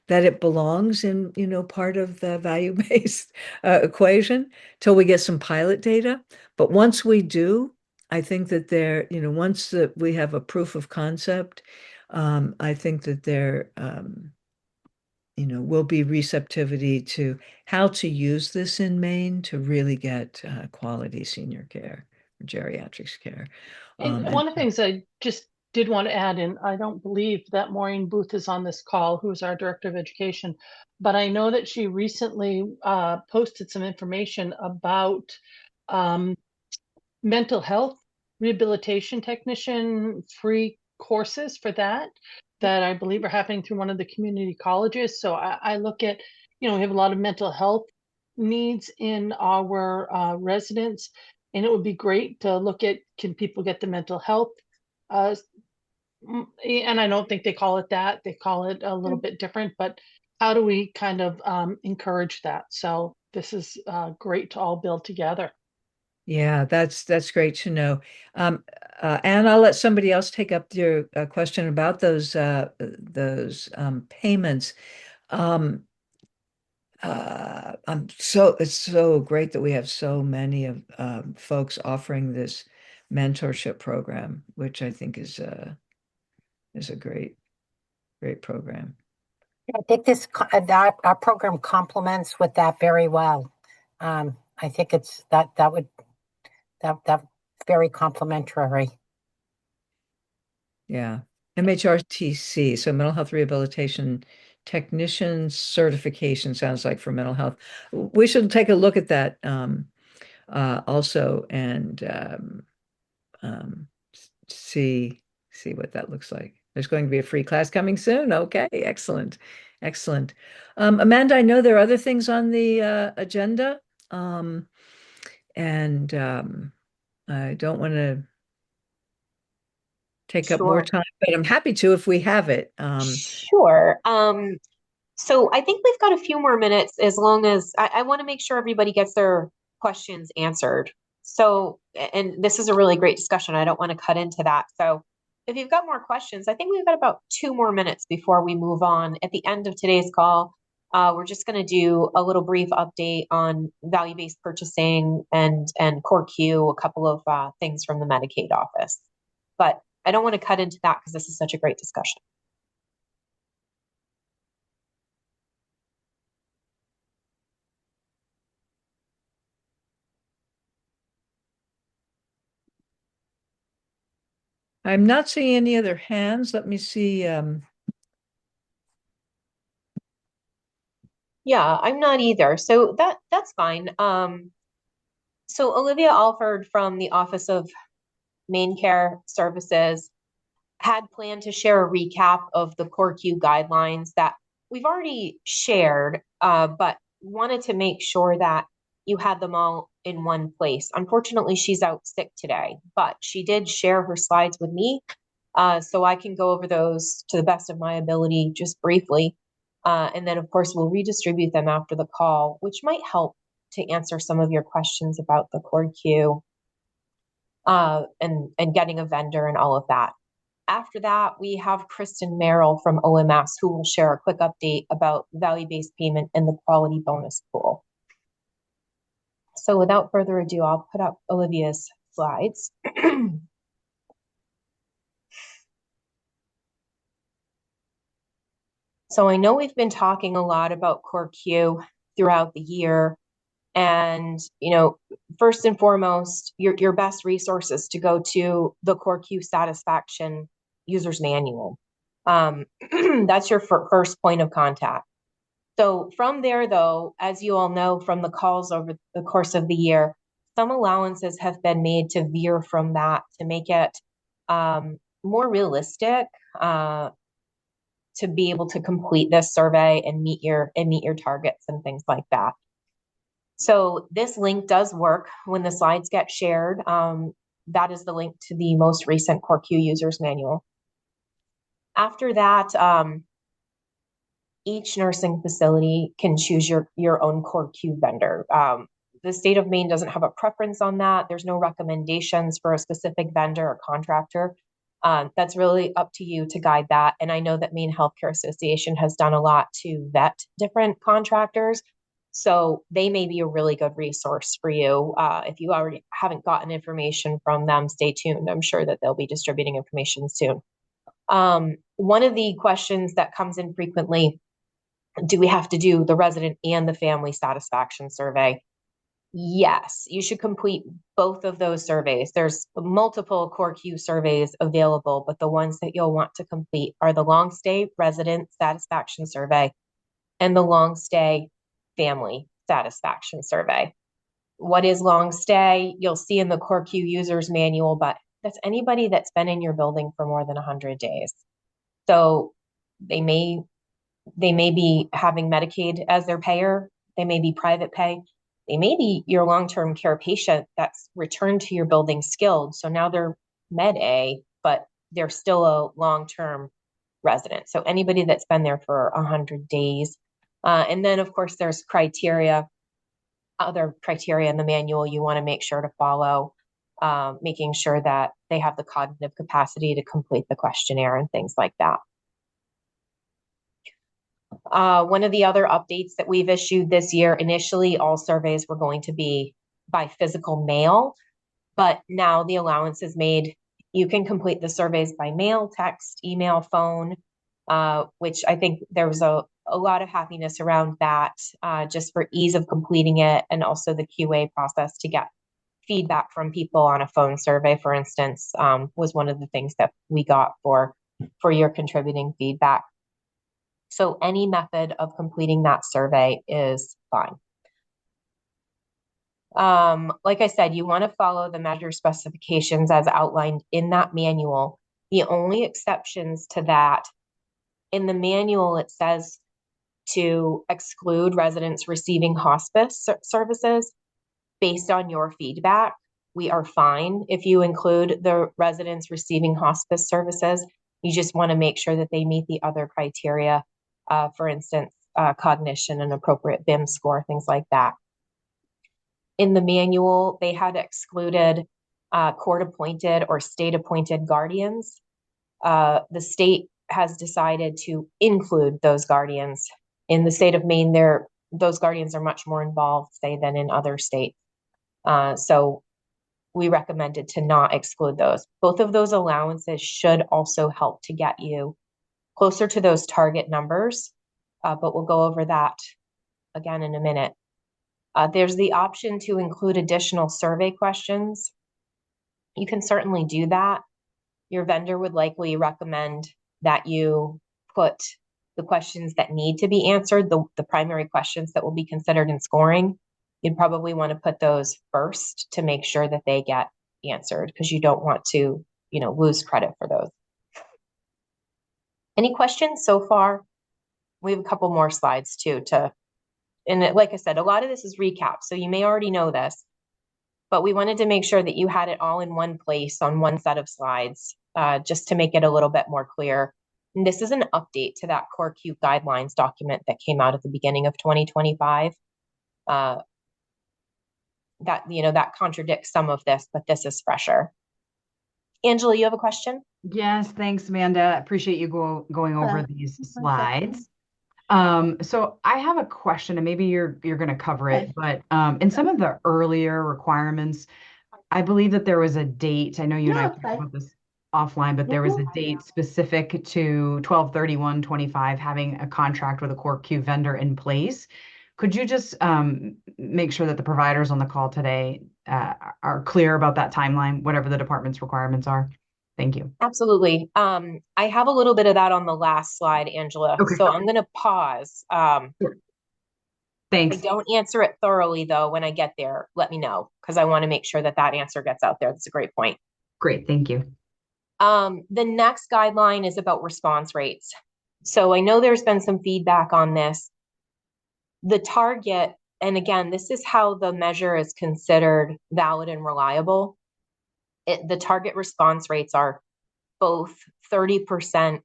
that it belongs in, part of the value-based equation till we get some pilot data. But once we do, I think that once that we have a proof of concept, I think that there, will be receptivity to how to use this in Maine to really get quality senior care, geriatrics care. And And one of the things I just did want to add, and I don't believe that Maureen Booth is on this call, who's our Director of Education, but I know that she recently posted some information about mental health rehabilitation technician free courses for that I believe are happening through one of the community colleges. So I look at, we have a lot of mental health needs in our residents, and it would be great to look at, can people get the mental health? And I don't think they call it that. They call it a little bit different, but how do we kind of encourage that? So this is great to all build together. Yeah, that's great to know. And I'll let somebody else take up your question about those payments. It's so great that we have so many of folks offering this mentorship program, which I think is a great program. I think that our program complements with that very well. I think it's that very complimentary. Yeah. MHRTC, so mental health rehabilitation technician certification sounds like for mental health. We should take a look at that also and um, see what that looks like. There's going to be a free class coming soon. Okay, excellent, excellent. Amanda, I know there are other things on the agenda, and I don't want to take up more Sure. time, but I'm happy to if we have it. Sure. So I think we've got a few more minutes as long as I want to make sure everybody gets their questions answered. So, and this is a really great discussion. I don't want to cut into that. So if you've got more questions, I think we've got about 2 more minutes before we move on. At the end of today's call, we're just going to do a little brief update on value-based purchasing and core Q, a couple of things from the Medicaid office. But I don't want to cut into that because this is such a great discussion. I'm not seeing any other hands. Let me see. Yeah, I'm not either. So that's fine. So Olivia Alford from the Office of Main Care Services had planned to share a recap of the core Q guidelines that we've already shared, but wanted to make sure that you had them all in one place. Unfortunately, she's out sick today, but she did share her slides with me, so I can go over those to the best of my ability just briefly. And then, of course, we'll redistribute them after the call, which might help to answer some of your questions about the core Q and getting a vendor and all of that. After that, we have Kristen Merrill from OMS who will share a quick update about value-based payment and the quality bonus pool. So without further ado, I'll put up Olivia's slides. So I know we've been talking a lot about core Q throughout the year. And, first and foremost, your best resources to go to the core Q satisfaction user's manual. That's your first point of contact. So from there, though, as you all know from the calls over the course of the year, some allowances have been made to veer from that to make it more realistic to be able to complete this survey and meet your targets and things like that. So this link does work when the slides get shared. That is the link to the most recent core Q users manual. After that, each nursing facility can choose your own core Q vendor. The state of Maine doesn't have a preference on that. There's no recommendations for a specific vendor or contractor. That's really up to you to guide that. And I know that Maine Healthcare Association has done a lot to vet different contractors. So they may be a really good resource for you. If you already haven't gotten information from them, stay tuned. I'm sure that they'll be distributing information soon. One of the questions that comes in frequently, do we have to do the resident and the family satisfaction survey? Yes, you should complete both of those surveys. There's multiple core Q surveys available, but the ones that you'll want to complete are the long stay resident satisfaction survey and the long stay family satisfaction survey. What is long stay? You'll see in the core Q users manual, but that's anybody that's been in your building for more than 100 days. So they may be having Medicaid as their payer. They may be private pay. They may be your long-term care patient that's returned to your building skilled. So now they're Med A, but they're still a long-term resident. So anybody that's been there for 100 days. And then, of course, there's other criteria in the manual you want to make sure to follow, making sure that they have the cognitive capacity to complete the questionnaire and things like that. One of the other updates that we've issued this year, initially all surveys were going to be by physical mail, but now the allowance is made. You can complete the surveys by mail, text, email, phone, which I think there was a lot of happiness around that, just for ease of completing it, and also the QA process to get feedback from people on a phone survey, for instance, was one of the things that we got for your contributing feedback. So any method of completing that survey is fine. Like I said, you want to follow the measure specifications as outlined in that manual. The only exceptions to that, in the manual, it says to exclude residents receiving hospice services based on your feedback. We are fine if you include the residents receiving hospice services. You just want to make sure that they meet the other criteria, for instance, cognition and appropriate BIM score, things like that. In the manual, they had excluded court-appointed or state-appointed guardians. The state has decided to include those guardians. In the state of Maine, those guardians are much more involved, say, than in other states. So we recommended to not exclude those. Both of those allowances should also help to get you closer to those target numbers, but we'll go over that again in a minute. There's the option to include additional survey questions. You can certainly do that. Your vendor would likely recommend that you put the questions that need to be answered, the primary questions that will be considered in scoring. You'd probably want to put those first to make sure that they get answered, because you don't want to, lose credit for those. Any questions so far? We have a couple more slides too and like I said, a lot of this is recap, so you may already know this, but we wanted to make sure that you had it all in one place on one set of slides, just to make it a little bit more clear. And this is an update to that Core Q guidelines document that came out at the beginning of 2025. That contradicts some of this, but this is fresher. Angela, you have a question? Yes, thanks, Amanda. Appreciate you going over these slides. So I have a question, and maybe you're going to cover it, but in some of the earlier requirements, I believe that there was a date. I know you and I talked about this offline, but there was a date specific to 12/31/25 having a contract with a Core Q vendor in place. Could you just make sure that the providers on the call today are clear about that timeline, whatever the department's requirements are? Thank you. Absolutely. I have a little bit of that on the last slide, Angela. Okay. So I'm going to pause. Sure. Thanks. If I don't answer it thoroughly, though, when I get there, let me know, because I want to make sure that answer gets out there. That's a great point. Great. Thank you. The next guideline is about response rates. So I know there's been some feedback on this. The target, and again, this is how the measure is considered valid and reliable. The target response rates are both 30%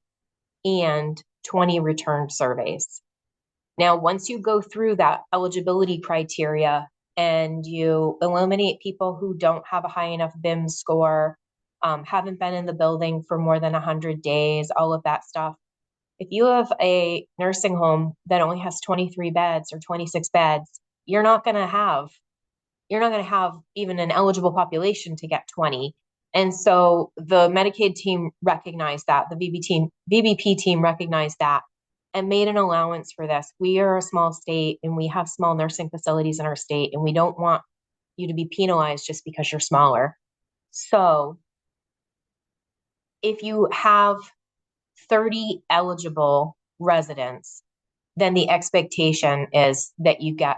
and 20 returned surveys. Now, once you go through that eligibility criteria and you eliminate people who don't have a high enough BIM score, haven't been in the building for more than 100 days, all of that stuff. If you have a nursing home that only has 23 beds or 26 beds, you're not going to have even an eligible population to get 20. And so the Medicaid team recognized that, the VBP team recognized that and made an allowance for this. We are a small state and we have small nursing facilities in our state, and we don't want you to be penalized just because you're smaller. So if you have 30 eligible residents, then the expectation is that you get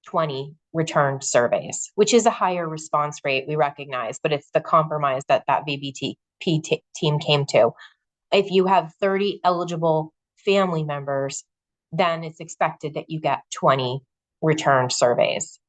20 returned surveys, which is a higher response rate, we recognize, but it's the compromise that VBTP team came to. If you have 30 eligible family members, then it's expected that you get 20 returned surveys.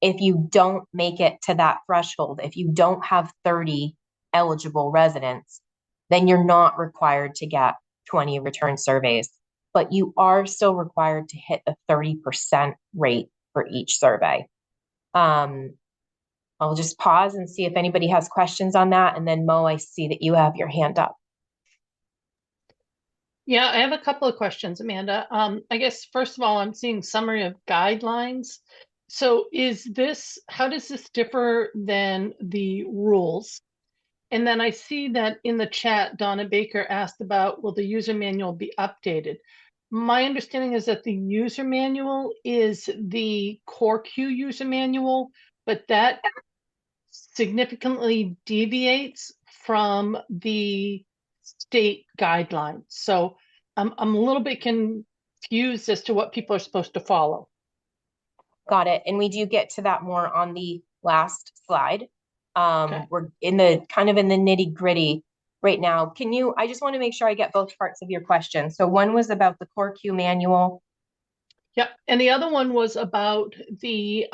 If you don't make it to that threshold, if you don't have 30 eligible residents, then you're not required to get 20 return surveys, but you are still required to hit the 30% rate for each survey. I'll just pause and see if anybody has questions on that. And then Mo, I see that you have your hand up. Yeah, I have a couple of questions, Amanda. I guess, first of all, I'm seeing summary of guidelines. So how does this differ than the rules? And then I see that in the chat, Donna Baker asked about, will the user manual be updated? My understanding is that the user manual is the core Q user manual, but that significantly deviates from the state guidelines. So I'm a little bit confused as to what people are supposed to follow. Got it. And we do get to that more on the last slide. Okay. We're in the nitty gritty right now. I just want to make sure I get both parts of your question. So one was about the core Q manual. Yep. And the other one was about the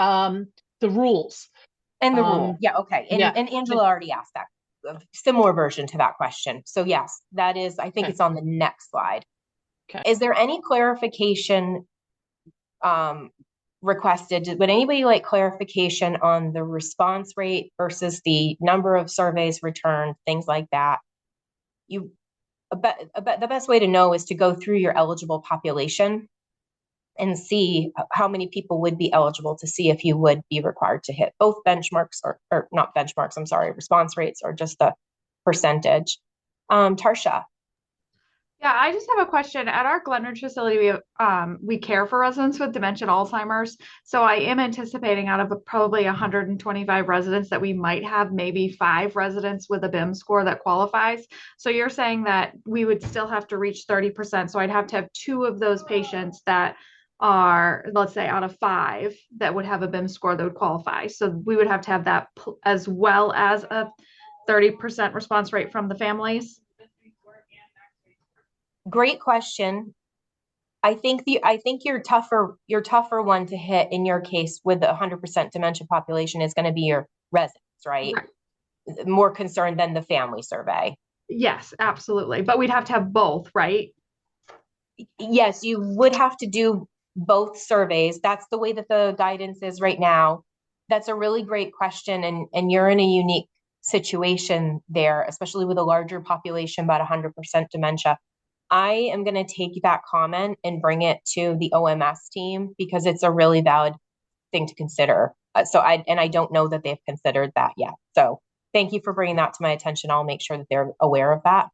rules. And the rule. Yeah, okay. Yeah. And Angela already asked that, a similar version to that question. So yes, that is, I think Okay. it's on the next slide. Okay. Is there any clarification requested? Would anybody like clarification on the response rate versus the number of surveys returned, things like that? The best way to know is to go through your eligible population and see how many people would be eligible, to see if you would be required to hit both benchmarks or not benchmarks, I'm sorry, response rates, or just the percentage. Tarsha. Yeah, I just have a question. At our Glenridge facility, we care for residents with dementia and Alzheimer's. So I am anticipating out of probably 125 residents that we might have maybe 5 residents with a BIM score that qualifies. So you're saying that we would still have to reach 30%. So I'd have to have 2 of those patients that are, let's say, out of 5 that would have a BIM score that would qualify. So we would have to have that as well as a 30% response rate from the families. Great question. I think your tougher one to hit in your case with the 100% dementia population is going to be your residents, right? More concerned than the family survey. Yes, absolutely. But we'd have to have both, right? Yes, you would have to do both surveys. That's the way that the guidance is right now. That's a really great question, and you're in a unique situation there, especially with a larger population, about 100% dementia. I am going to take that comment and bring it to the OMS team, because it's a really valid thing to consider. I don't know that they've considered that yet. So thank you for bringing that to my attention. I'll make sure that they're aware of that.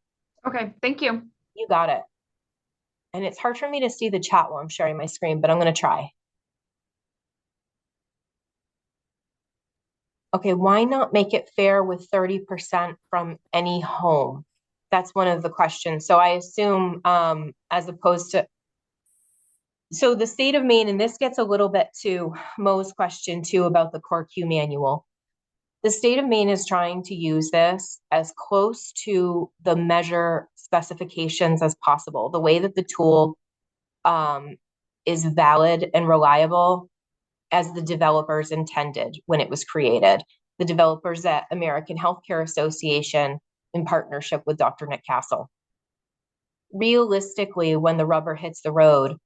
Okay, thank you. You got it. And it's hard for me to see the chat while I'm sharing my screen, but I'm going to try. Okay, why not make it fair with 30% from any home? That's one of the questions. So I assume as opposed to, so the state of Maine, and this gets a little bit to Mo's question too about the core Q manual. The state of Maine is trying to use this as close to the measure specifications as possible. The way that the tool is valid and reliable as the developers intended when it was created. The developers at American Healthcare Association in partnership with Dr. Nick Castle. Realistically, when the rubber hits the road,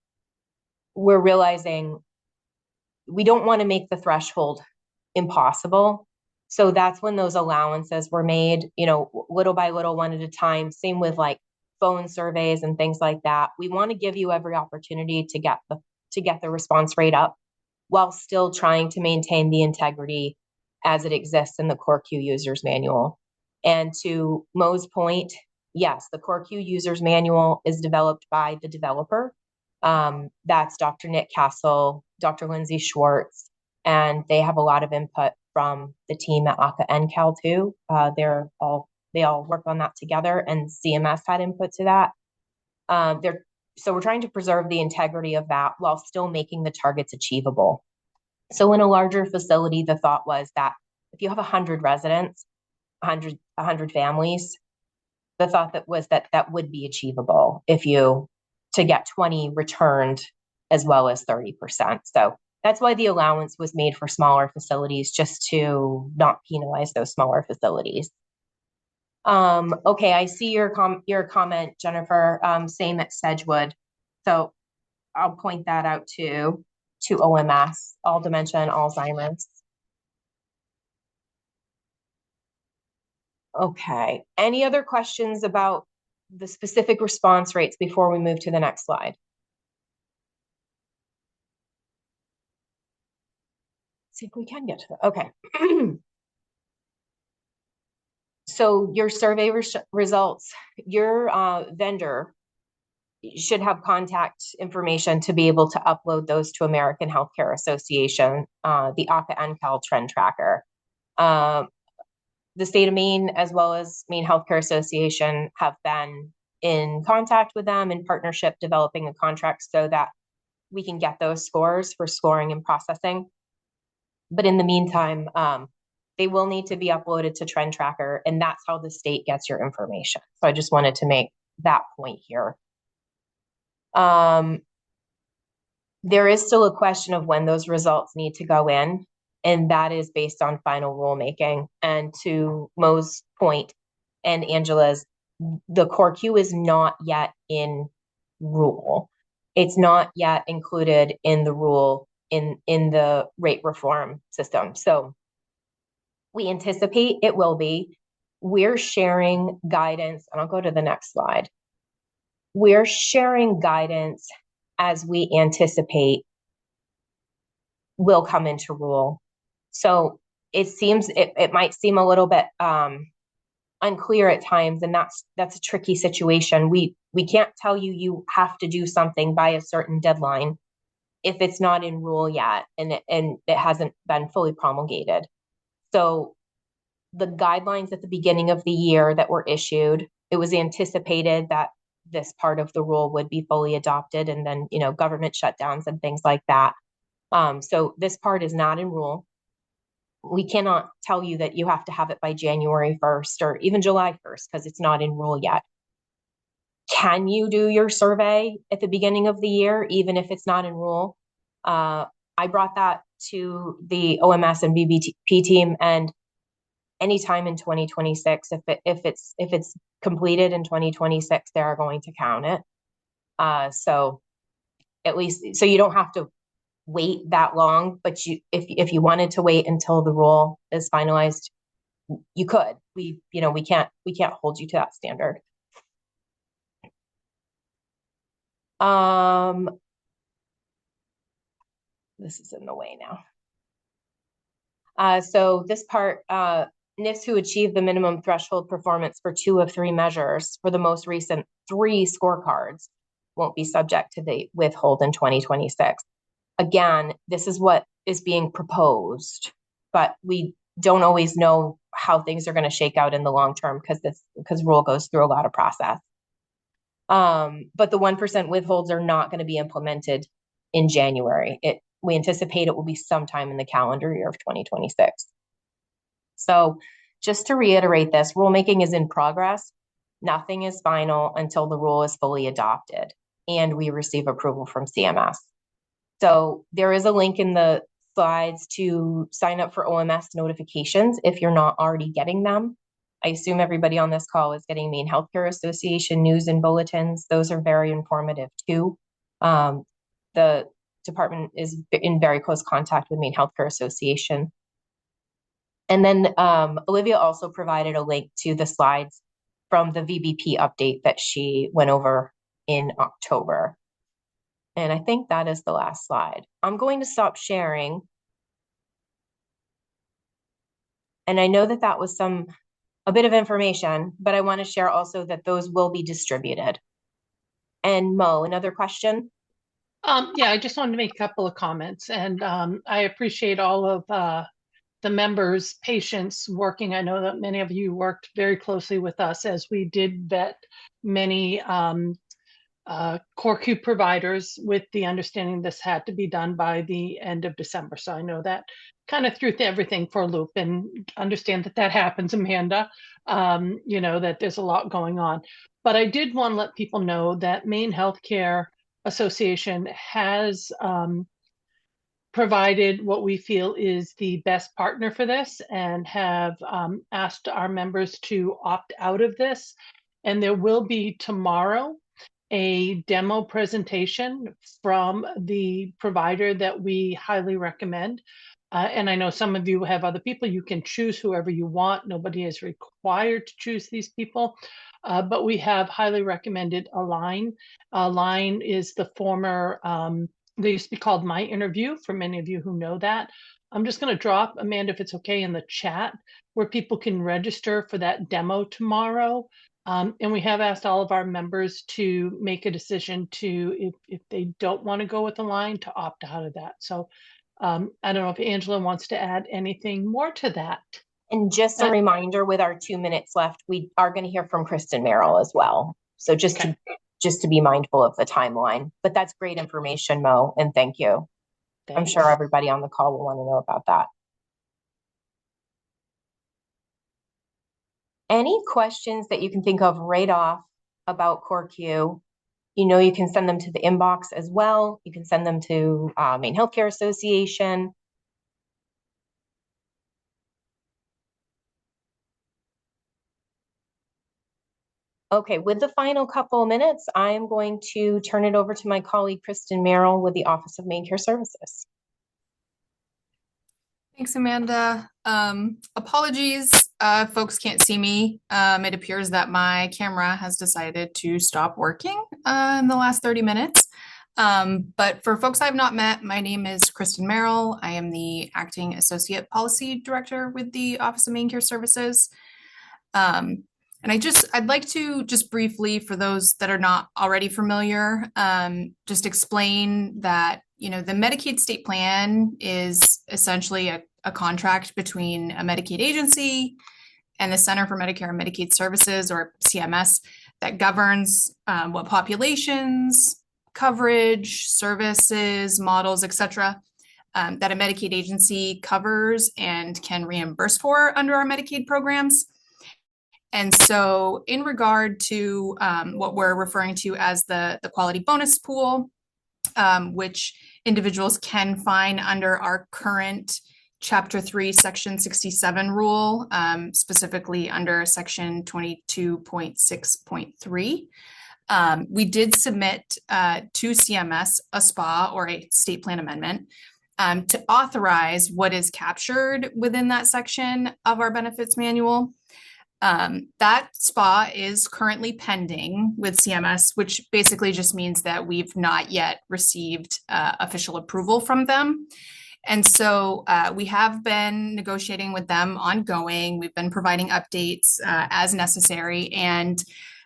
we're realizing we don't want to make the threshold impossible. So that's when those allowances were made, little by little, one at a time. Same with like phone surveys and things like that. We want to give you every opportunity to get the response rate up while still trying to maintain the integrity as it exists in the core Q users manual. And to Mo's point, yes, the core Q users manual is developed by the developer. That's Dr. Nick Castle, Dr. Lindsay Schwartz, and they have a lot of input from the team at ACA NCAL too. They all work on that together, and CMS had input to that. So we're trying to preserve the integrity of that while still making the targets achievable. So in a larger facility, the thought was that if you have 100 residents, 100 families, the thought that was that that would be achievable if you to get 20 returned as well as 30%. So that's why the allowance was made for smaller facilities, just to not penalize those smaller facilities. Okay, I see your comment, Jennifer, saying that Sedgewood. So I'll point that out to OMS, all dementia and Alzheimer's. Okay, any other questions about the specific response rates before we move to the next slide? See if we can get to that. Okay. So your survey results, your vendor should have contact information to be able to upload those to American Healthcare Association, the ACA-NCAL trend tracker. The state of Maine, as well as Maine Healthcare Association, have been in contact with them in partnership, developing a contract so that we can get those scores for scoring and processing. But in the meantime, they will need to be uploaded to Trend Tracker, and that's how the state gets your information. So I just wanted to make that point here. There is still a question of when those results need to go in, and that is based on final rulemaking. And to Mo's point and Angela's, the core Q is not yet in rule. It's not yet included in the rule in the rate reform system. So we anticipate it will be. We're sharing guidance, and I'll go to the next slide. We're sharing guidance as we anticipate will come into rule. So it might seem a little bit unclear at times, and that's a tricky situation. We can't tell you have to do something by a certain deadline if it's not in rule yet and it hasn't been fully promulgated. So the guidelines at the beginning of the year that were issued, it was anticipated that this part of the rule would be fully adopted, and then, government shutdowns and things like that. So this part is not in rule. We cannot tell you that you have to have it by January 1st or even July 1st because it's not in rule yet. Can you do your survey at the beginning of the year, even if it's not in rule? I brought that to the OMS and BBP team, and anytime in 2026, if it's completed in 2026, they're going to count it. So at least, so you don't have to wait that long, but if you wanted to wait until the rule is finalized, you could. We can't hold you to that standard. This is in the way now. So this part, NIFs who achieve the minimum threshold performance for 2 of 3 measures for the most recent 3 scorecards won't be subject to the withhold in 2026. Again, this is what is being proposed, but we don't always know how things are going to shake out in the long term because rule goes through a lot of process. But the 1% withholds are not going to be implemented in January. We anticipate it will be sometime in the calendar year of 2026. So just to reiterate this, rulemaking is in progress. Nothing is final until the rule is fully adopted and we receive approval from CMS. So there is a link in the slides to sign up for OMS notifications if you're not already getting them. I assume everybody on this call is getting Maine Healthcare Association news and bulletins. Those are very informative too. The department is in very close contact with Maine Healthcare Association. And then Olivia also provided a link to the slides from the VBP update that she went over in October. And I think that is the last slide. I'm going to stop sharing. And I know that was a bit of information, but I want to share also that those will be distributed. And Mo, another question? Yeah, I just wanted to make a couple of comments, and I appreciate all of the members' patience working. I know that many of you worked very closely with us as we did vet many CoreQ providers with the understanding this had to be done by the end of December. So I know that kind of threw everything for a loop, and understand that that happens, Amanda, that there's a lot going on. But I did want to let people know that Maine Healthcare Association has provided what we feel is the best partner for this, and have asked our members to opt out of this. And there will be tomorrow a demo presentation from the provider that we highly recommend. And I know some of you have other people. You can choose whoever you want. Nobody is required to choose these people. But we have highly recommended Align. Align is the former, they used to be called My Interview, for many of you who know that. I'm just going to drop, Amanda, if it's okay, in the chat where people can register for that demo tomorrow. And we have asked all of our members to make a decision to, if they don't want to go with Align, to opt out of that. So I don't know if Angela wants to add anything more to that. And just a reminder, with our 2 minutes left, we are going to hear from Kristen Merrill as well. So just to be mindful of the timeline. But that's great information, Mo, and thank you. Thanks. I'm sure everybody on the call will want to know about that. Any questions that you can think of right off about CoreQ? You can send them to the inbox as well. You can send them to Maine Healthcare Association. Okay, with the final couple of minutes, I am going to turn it over to my colleague, Kristen Merrill, with the Office of Maine Care Services. Thanks, Amanda. Apologies, folks can't see me. It appears that my camera has decided to stop working in the last 30 minutes. But for folks I've not met, my name is Kristen Merrill. I am the Acting Associate Policy Director with the Office of Maine Care Services. And I'd like to just briefly, for those that are not already familiar, just explain that, the Medicaid state plan is essentially a contract between a Medicaid agency and the Center for Medicare and Medicaid Services, or CMS, that governs what populations, coverage, services, models, etc., that a Medicaid agency covers and can reimburse for under our Medicaid programs. And so in regard to what we're referring to as the quality bonus pool, which individuals can find under our current Chapter 3, Section 67 rule, specifically under Section 22.6.3. We did submit to CMS a SPA, or a state plan amendment, to authorize what is captured within that section of our benefits manual. That SPA is currently pending with CMS, which basically just means that we've not yet received official approval from them. And so we have been negotiating with them ongoing. We've been providing updates as necessary. And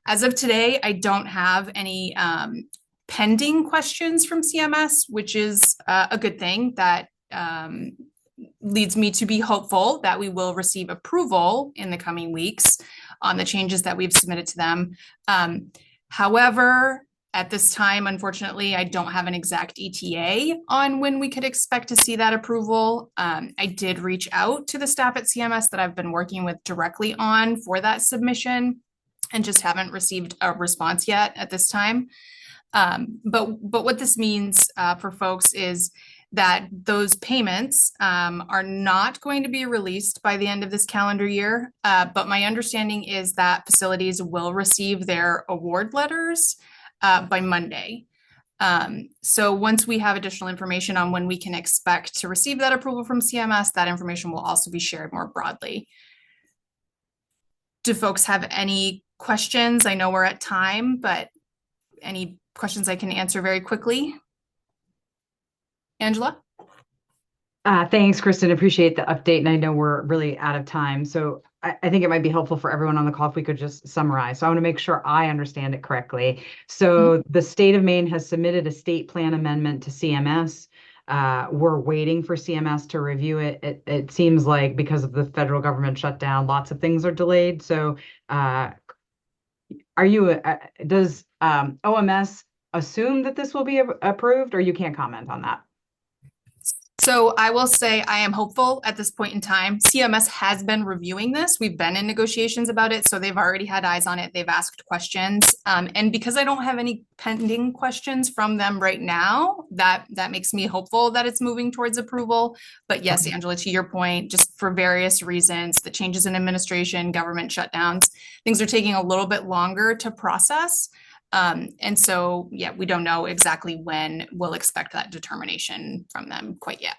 as of today, I don't have any pending questions from CMS, which is a good thing. That leads me to be hopeful that we will receive approval in the coming weeks on the changes that we've submitted to them. However, at this time, unfortunately, I don't have an exact ETA on when we could expect to see that approval. I did reach out to the staff at CMS that I've been working with directly on for that submission, and just haven't received a response yet at this time. But what this means for folks is that those payments are not going to be released by the end of this calendar year. But my understanding is that facilities will receive their award letters by Monday. So once we have additional information on when we can expect to receive that approval from CMS, that information will also be shared more broadly. Do folks have any questions? I know we're at time, but any questions I can answer very quickly? Angela? Thanks, Kristen. Appreciate the update. And I know we're really out of time. So I think it might be helpful for everyone on the call if we could just summarize. So I want to make sure I understand it correctly. So the state of Maine has submitted a state plan amendment to CMS. We're waiting for CMS to review it. It seems like because of the federal government shutdown, lots of things are delayed. So does OMS assume that this will be approved, or you can't comment on that? So I will say I am hopeful at this point in time. CMS has been reviewing this. We've been in negotiations about it, so they've already had eyes on it. They've asked questions. And because I don't have any pending questions from them right now, that makes me hopeful that it's moving towards approval. But yes, Angela, to your point, just for various reasons, the changes in administration, government shutdowns, things are taking a little bit longer to process. And so, yeah, we don't know exactly when we'll expect that determination from them quite yet.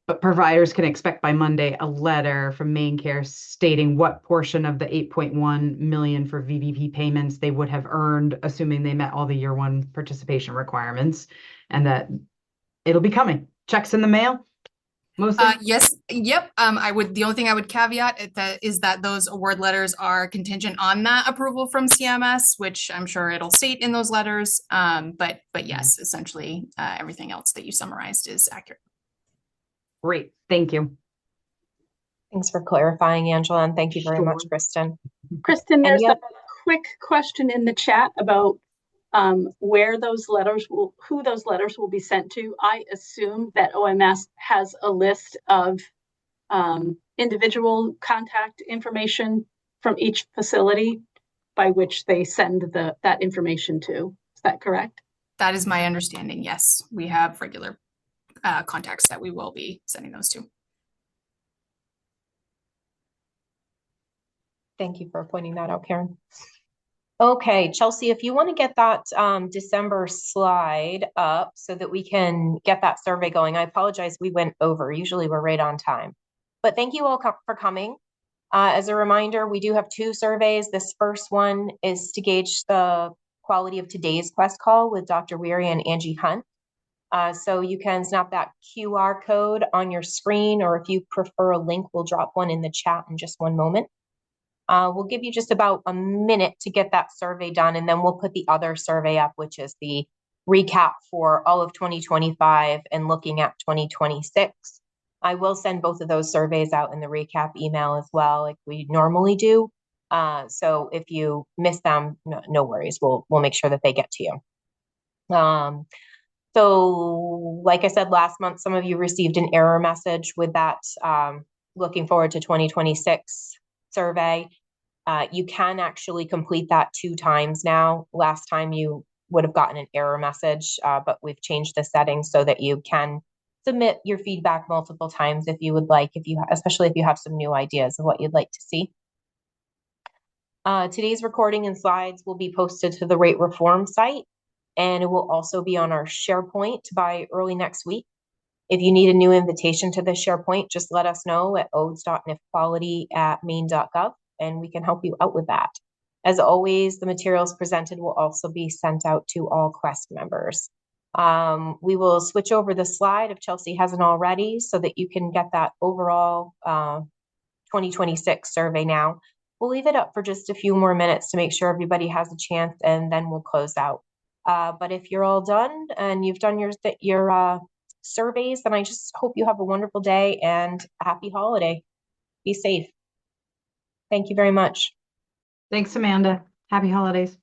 But providers can expect by Monday a letter from Maine Care stating what portion of the 8.1 million for VBP payments they would have earned, assuming they met all the year one participation requirements, and that it'll be coming. Checks in the mail. Mostly? Yes, yep. The only thing I would caveat is that those award letters are contingent on that approval from CMS, which I'm sure it'll state in those letters. But yes, essentially, everything else that you summarized is accurate. Great, thank you. Thanks for clarifying, Angela, and thank you very much, Sure. Kristen. Kristen, there's yep. a quick question in the chat about who those letters will be sent to. I assume that OMS has a list of individual contact information from each facility by which they send that information to. Is that correct? That is my understanding. Yes, we have regular contacts that we will be sending those to. Thank you for pointing that out, Karen. Okay, Chelsea, if you want to get that December slide up so that we can get that survey going. I apologize, we went over. Usually we're right on time. But thank you all for coming. As a reminder, we do have 2 surveys. This first one is to gauge the quality of today's QuEST call with Dr. Weary and Angie Hunt. So you can snap that QR code on your screen, or if you prefer a link, we'll drop one in the chat in just one moment. We'll give you just about a minute to get that survey done, and then we'll put the other survey up, which is the recap for all of 2025 and looking at 2026. I will send both of those surveys out in the recap email as well, like we normally do. So if you miss them, no worries. We'll make sure that they get to you. So like I said, last month, some of you received an error message with that looking forward to 2026 survey. You can actually complete that 2 times now. Last time you would have gotten an error message, but we've changed the settings so that you can submit your feedback multiple times if you would like, especially if you have some new ideas of what you'd like to see. Today's recording and slides will be posted to the Rate Reform site, and it will also be on our SharePoint by early next week. If you need a new invitation to the SharePoint, just let us know at odes.nifquality@maine.gov, and we can help you out with that. As always, the materials presented will also be sent out to all QuEST members. We will switch over the slide if Chelsea hasn't already so that you can get that overall 2026 survey now. We'll leave it up for just a few more minutes to make sure everybody has a chance, and then we'll close out. But if you're all done and you've done your surveys, then I just hope you have a wonderful day and a happy holiday. Be safe. Thank you very much. Thanks, Amanda. Happy holidays.